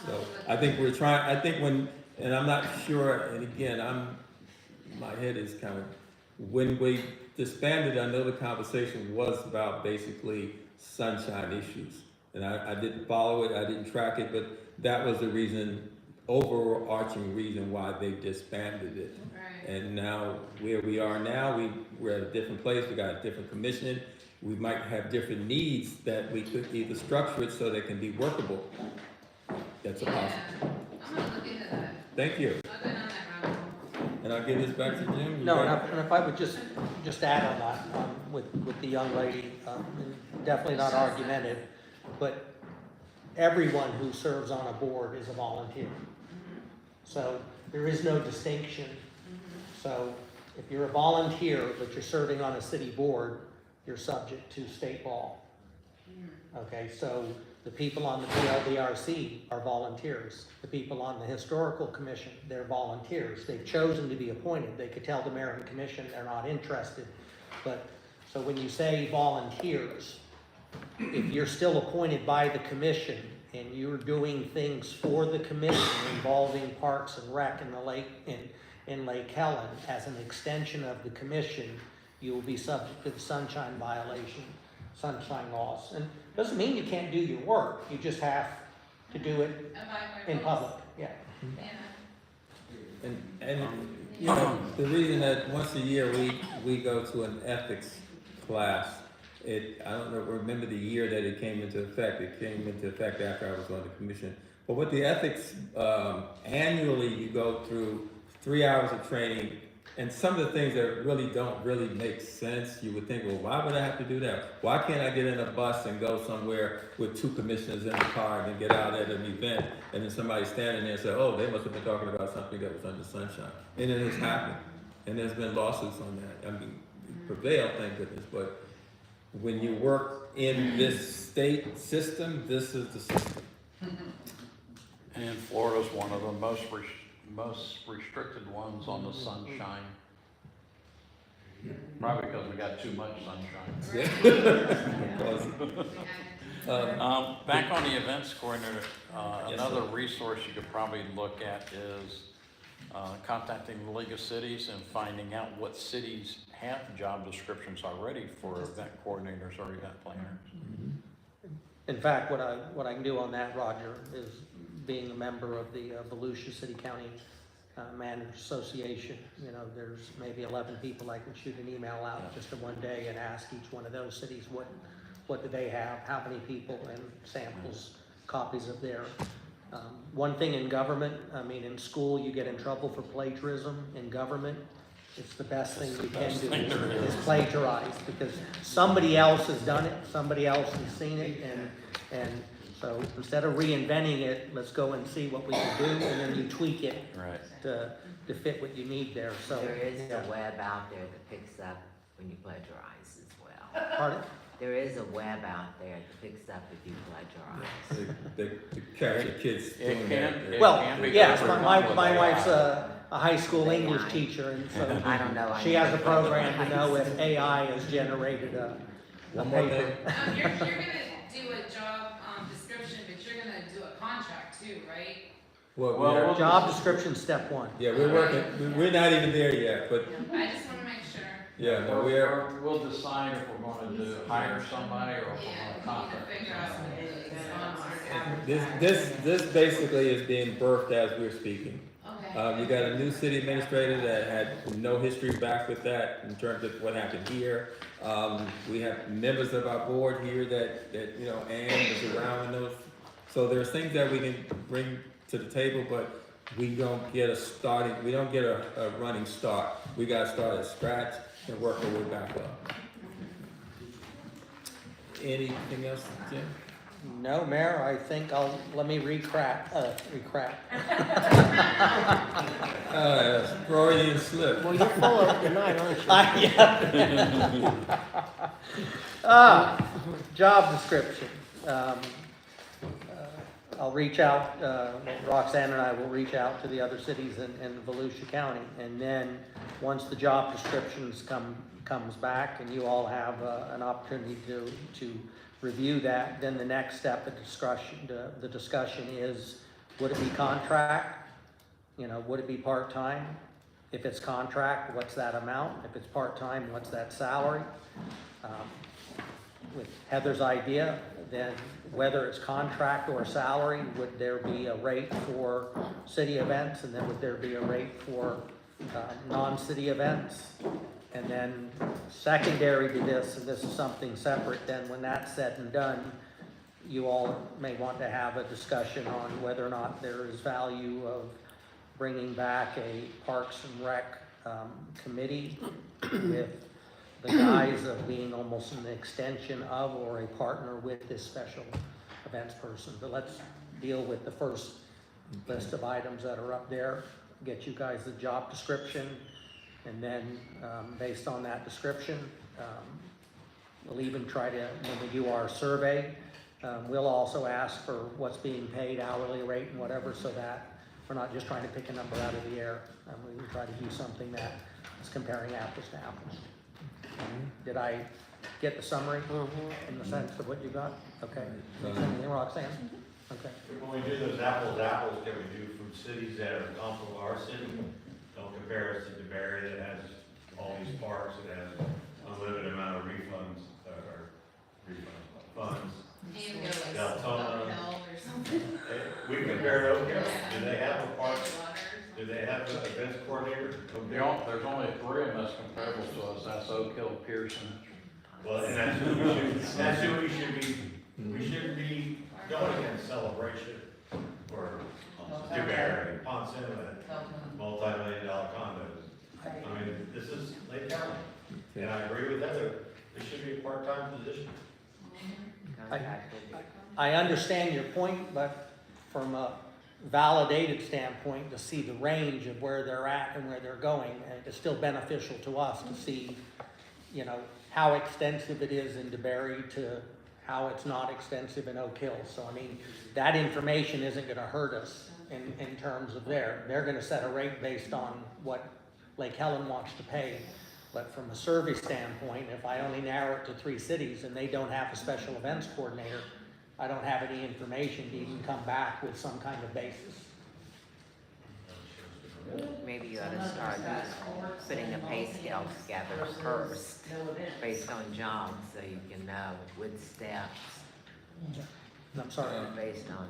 So I think and I'm not sure, and again, my head is kind of, when we disbanded, I know the conversation was about basically sunshine issues. And I didn't follow it, I didn't track it, but that was the overarching reason why they disbanded it. Right. And now, where we are now, we're at a different place, we got a different commission. We might have different needs that we could either structure it so that it can be workable. That's a possibility. I'm gonna look into that. Thank you. I've been on that rabbit hole. And I'll give this back to Jim. You No, got- and if I would just add on that, with the young lady, and definitely not argumentative, but everyone who serves on a board is a volunteer. So there is no distinction. So if you're a volunteer, but you're serving on a city board, you're subject to state law. Okay, so the people on the BLDRC are volunteers. The people on the Historical Commission, they're volunteers. They've chosen to be appointed. They could tell the mayor and commission they're not interested. But, so when you say volunteers, if you're still appointed by the commission and you're doing things for the commission involving Parks and Rec in the lake, in Lake Helen, as an extension of the commission, you will be subject to the sunshine laws. And it doesn't mean you can't do your work, you just have to do it in public, yeah. And the reason that once a year we go to an ethics class I don't remember the year that it came into effect. It came into effect after I was on the commission. But with the ethics, annually you go through 3 hours of training, and some of the things that don't really make sense, you would think, well, why would I have to do that? Why can't I get in a bus and go somewhere with 2 commissioners in the car and then get out at an event, and then somebody standing there and say, oh, they must have been talking about something that was under sunshine. And it has happened. And there's been lawsuits on that. I mean, prevailed, thank goodness, but when you work in this state system, this is the system. And Florida's one of the most restricted ones on the sunshine. Probably because we got too much sunshine. Back on the events coordinator, another resource you could probably look at is contacting the League of Cities and finding out what cities have job descriptions already for event coordinators or event planners. In fact, what I can do on that, Roger, is being a member of the Volusia City County Managers Association, you know, there's maybe 11 people I can shoot an email out just in one day and ask each one of those cities what do they have, how many people, and samples, copies of their. One thing in government, I mean, in school you get in trouble for plagiarism. In government, it's the best thing you can do is plagiarize, because somebody else has done it, somebody else has seen it, and so instead of reinventing it, let's go and see what we can do, and then you tweak it to fit what you need there. So There is a web out there that picks up when you plagiarize as well. Pardon? There is a web out there that picks up if you plagiarize. To catch kids doing that. Well, yes, my wife's a high school English teacher, and so I don't know. she has a program to know if AI has generated a paper. You're gonna do a job description, but you're gonna do a contract too, right? Well, Job description, step 1. yeah, we're working, we're not even there yet, but I just wanna make sure. yeah, no, We'll decide if we're going to hire somebody or if we're going to Yeah, we need to figure out some this basically is being birthed as we're speaking. Okay. You got a new city administrator that had no history back with that in terms of what happened here. We have members of our board here that you know, Ann is around in those. So there's things that we can bring to the table, but we don't get a running start. We gotta start at scratch and work our way back up. Anything else, Jim? No, Mayor, I think let me recrap. Freudian slip. Well, you're full of tonight, aren't you? Job description. I'll reach out, Roxanne and I will reach out to the other cities in Volusia County, and then once the job descriptions comes back and you all have an opportunity to review that, then the next step of the discussion is, would it be contract? You know, would it be part-time? If it's contract, what's that amount? If it's part-time, what's that salary? With Heather's idea, then whether it's contract or salary, would there be a rate for city events, and then would there be a rate for non-city events? And then secondary to this, and this is something separate, then when that's said and done, you all may want to have a discussion on whether or not there is value of bringing back a Parks and Rec committee with the guise of being almost an extension of or a partner with this special events person. But let's deal with the first list of items that are up there, get you guys the job description, and then based on that description, we'll even try to, when we do our survey, we'll also ask for what's being paid, hourly rate and whatever, so that we're not just trying to pick a number out of the air. We can try to do something that is comparing apples to apples. Did I get the summary in the sense of what you got? Okay. Anything, Roxanne? Okay. When we do those apples to apples, can we do from cities that are comparable to our city? Don't compare us to DeBerry that has all these parks, that has unlimited amount of refunds, funds. And go like Deltona. Hill or something. We compare those, do they have a park, do they have an events coordinator? There's only 3 of them that's comparable to us. That's Oak Hill, Pearson, Well, and that's what we should, that's what we should be, we shouldn't be going against celebration or Dewberry, Ponce Inlet, multi-million-dollar condos. I mean, this is Lake Helen, and I agree with Heather, it should be a part-time position. I understand your point, but from a validated standpoint, to see the range of where they're at and where they're going, and it's still beneficial to us to see, you know, how extensive it is in DeBerry to how it's not extensive in Oak Hill. So, I mean, that information isn't gonna hurt us in terms of they're gonna set a rate based on what Lake Helen wants to pay. But from a survey standpoint, if I only narrow it to 3 cities and they don't have a special events coordinator, I don't have any information to even come back with some kind of basis. Maybe you ought to start putting a pay scale together first, based on jobs, so you can know with steps, I'm sorry, based on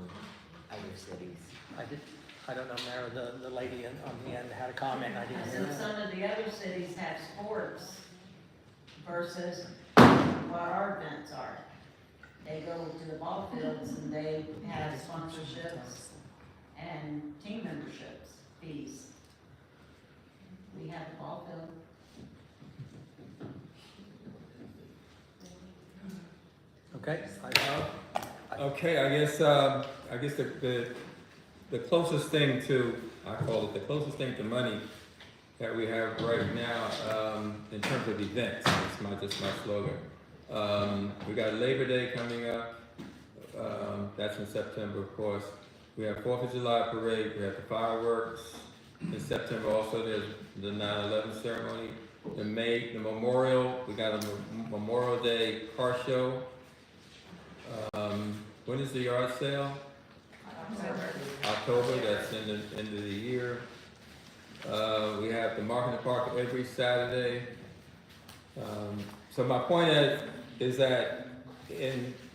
other cities. I don't know, Mayor, the lady on the end had a comment, I didn't hear So that. some of the other cities have sports versus what our events are. They go to the ball fields and they have sponsorships and team memberships, fees. We have the ball field. Okay, Okay, I guess the closest thing to, I call it the closest thing to money that we have right now, in terms of events, it's just my slogan. We got Labor Day coming up, that's in September, of course. We have 4th of July parade, we have the fireworks. In September also, there's the 9/11 ceremony. The Memorial, we got a Memorial Day car show. When is the yard sale? October, that's in the end of the year. We have the Mark in the Park every Saturday. So my point is that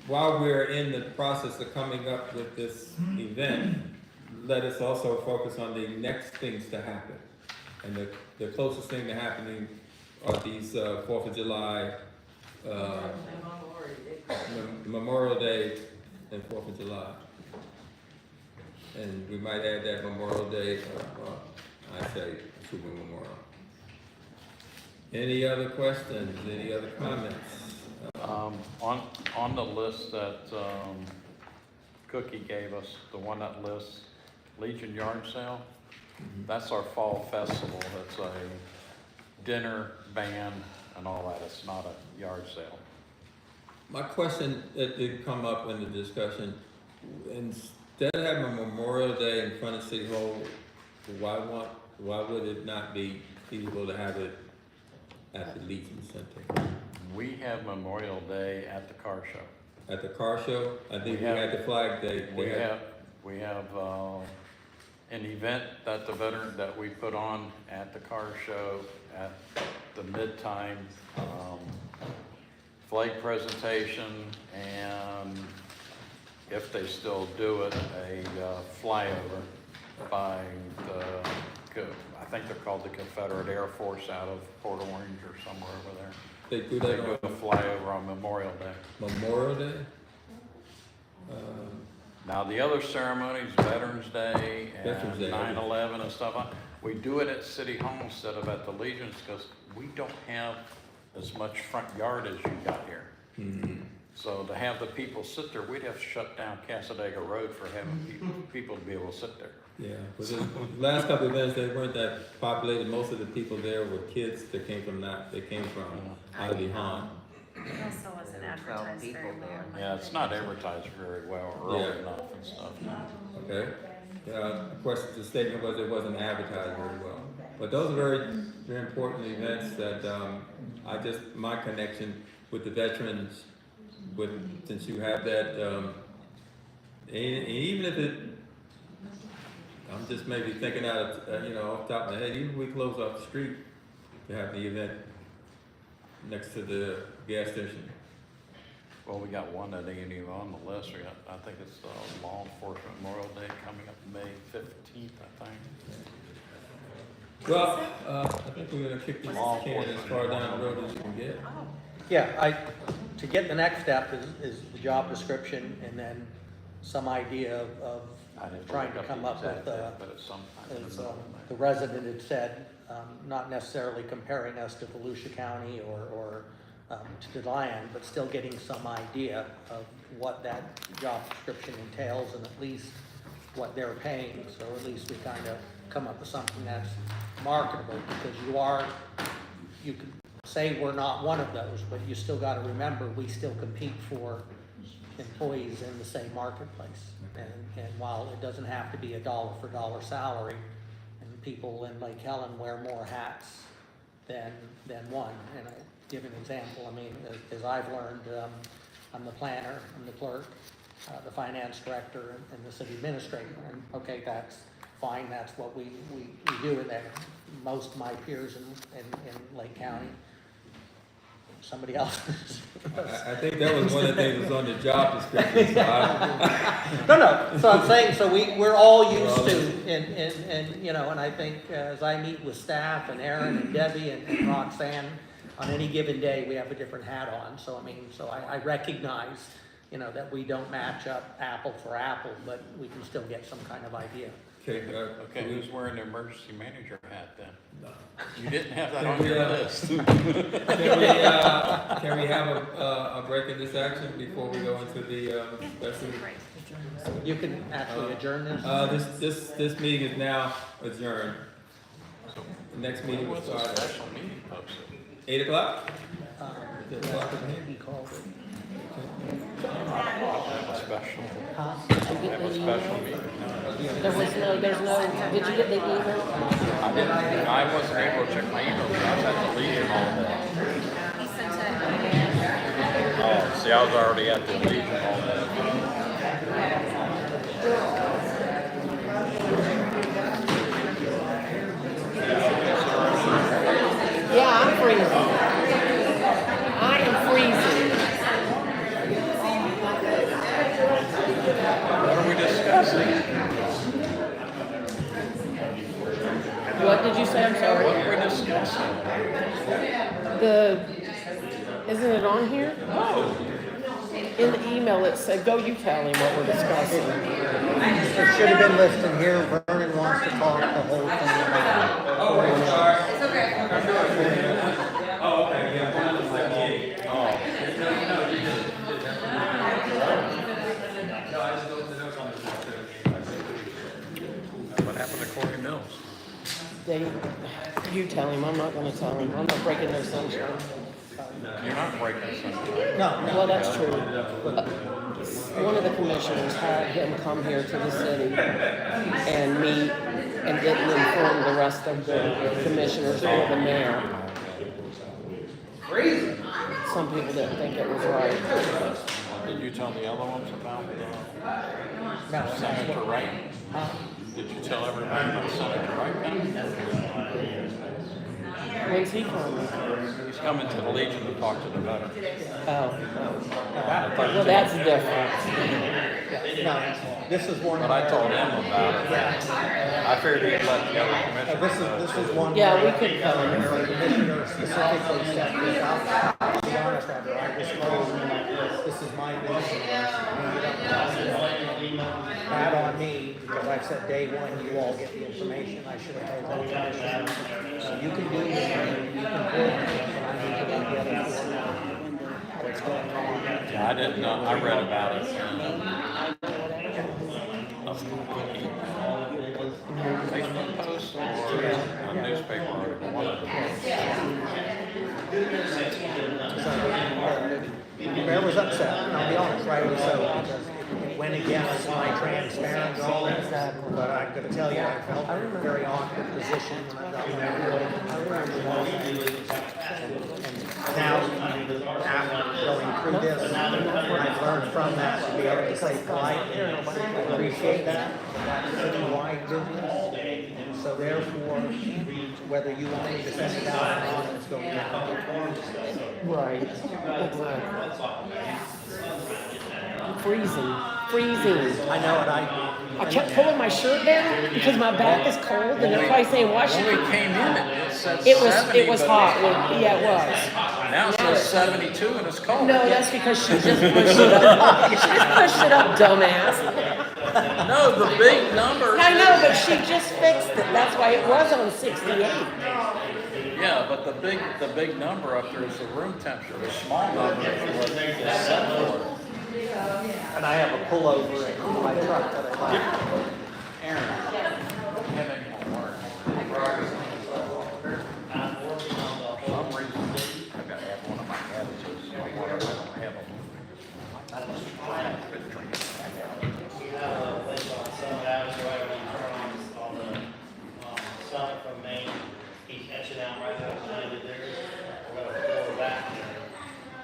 while we're in the process of coming up with this event, let us also focus on the next things to happen. And the closest thing to happening are these 4th of July, Memorial Day and 4th of July. And we might add that Memorial Day, I say Super Memorial. Any other questions, any other comments? On the list that Cookie gave us, the one that lists Legion Yard Sale, that's our fall festival. It's a dinner, band, and all that. It's not a yard sale. My question that did come up in the discussion, instead of having a Memorial Day in front of City Hall, why would it not be feasible to have it at the Legion Center? We have Memorial Day at the car show. At the car show? I think we had the Flag Day. We have an event that that we put on at the car show at the mid-time, flag presentation, and if they still do it, a flyover by I think they're called the Confederate Air Force out of Port Orange or somewhere over there. They do that on a flyover on Memorial Day. Memorial Day? Now, the other ceremonies, Veterans Day Veterans Day, and 9/11 and stuff, we do it at City Hall instead of at the Legions because we don't have as much front yard as you got here. Mm-hmm. So to have the people sit there, we'd have to shut down Casadega Road for having people to be able to sit there. Yeah, but the last couple of events, they weren't that populated. Most of the people there were kids that came from Ivy Hahn. It also wasn't advertised very well. Yeah, it's not advertised very well or early enough and stuff. Okay. Of course, the statement was it wasn't advertised very well. But those are very, very important events that my connection with the veterans, since you have that, and even if I'm just maybe thinking out off the top of my head, even if we close off the street to have the event next to the gas station. Well, we got one that ain't even on the list. I think it's Law Enforcement Memorial Day coming up May 15th, I think. Well, I think we're gonna kick this can as far down the road as you can get. Yeah, to get the next step is the job description and then some idea of I'd have trying to look come the up with, exact date, but it's sometime in the as middle of May. the resident had said, not necessarily comparing us to Volusia County or to the land, but still getting some idea of what that job description entails and at least what they're paying. So at least we kind of come up with something that's marketable, because you could say we're not one of those, but you still got to remember, we still compete for employees in the same marketplace. And while it doesn't have to be a dollar for dollar salary, and people in Lake Helen wear more hats than one. And I give an example, I mean, as I've learned, I'm the planner, I'm the clerk, the finance director, and the city administrator. And okay, that's fine, that's what we do in there. Most of my peers in Lake County, somebody else. I think that was one of the things that was on the job description. So No, so I'm saying, so we're all used to, and, you know, and I think as I meet with staff and Aaron and Debbie and Roxanne, on any given day, we have a different hat on. So, I mean, so I recognize, you know, that we don't match up apple for apple, but we can still get some kind of idea. Okay, Okay, can we- who's wearing the emergency manager hat then? You didn't have that Can on we, your list. Can we have a break in this action before we go into the, special? You can actually adjourn this? This meeting is now adjourned. The next meeting will What's start a at special meeting posted? 8 o'clock? He called it. Have a special, Huh? have a special meeting. There's no, did you get the email? I wasn't able to check my email, because I was at the Legion all day. He sent it. Oh, see, I was already at the Legion all day. Yeah, I'm freezing. I am freezing. What are we discussing? What did you say? I'm What sorry. are we discussing? Isn't it on here? In the email, it said, go you tell him what we're discussing. It should have been listed here. Vernon wants to talk the whole thing about. Oh, wait, sorry. It's okay. Oh, okay, yeah. Oh, what happened to Corey Mills? You tell him, I'm not gonna tell him, I'm not breaking no sunshine. You're not breaking something. No, Well, that's true. One of the commissioners had him come here to the city and meet and didn't inform the rest of the commissioners or the mayor. Some people didn't think it was right. Did you tell the other ones about no, Senator Wright? Did you tell everybody about Senator Wright coming? When's he coming? He's coming to the Legion to talk to the veterans. Oh, well, that's different. no, this is one. But I told him about it. I figured he'd let the other commissioners. This is one. Yeah, where we could cover it. The commissioner specifically set this up. To be honest, Roger, I was told, this is my vision. Bad on me, because I said day one, you all get the information. I should have told the commissioner. So you can do this, you can pull it, and I need to get together for what's going on. Yeah, I didn't know. I read about it. Facebook post or a newspaper article, one of them. The mayor was upset, and I'll be honest, rightly so, because it went against my transparency. But I'm gonna tell you, I felt a very awkward position when I got And now, after going through this, I've learned from that to be able to say politely, I appreciate that, but that's citywide business. And so therefore, whether you want me to send it out or not, it's going to. Right. Exactly. Freezing. I know, and I kept pulling my shirt down because my back is cold, and everybody's saying, "Why should When you?" we came in, it said It 70, was but hot. Yeah, it was. Now it says 72 and it's cold. No, that's because she just pushed it up. She just pushed it up, dumbass. No, the big number. I know, but she just fixed it. That's why it was on 68. Yeah, but the big number up there is the room temperature. The small number is what is set for. And I have a pullover in my truck that I like. Aaron, you have any homework? For some reason, I've got to have one of my cabbages. I don't have them. I don't quit drinking. We have a place on some avenue right when you turn on the, summit from Maine, he's etching out right there behind it there. We're gonna pull it back there,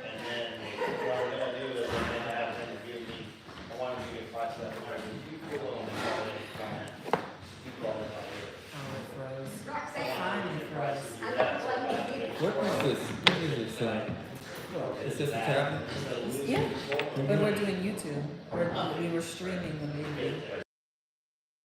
and then what we're gonna do is we're gonna have him give me, I want him to give price of that, you pull it on the side from that. You pull it out here. Oh, it froze. Fine, it froze. What is this? What is this? Is this a tablet? Yeah, but we're doing YouTube. We were streaming the movie.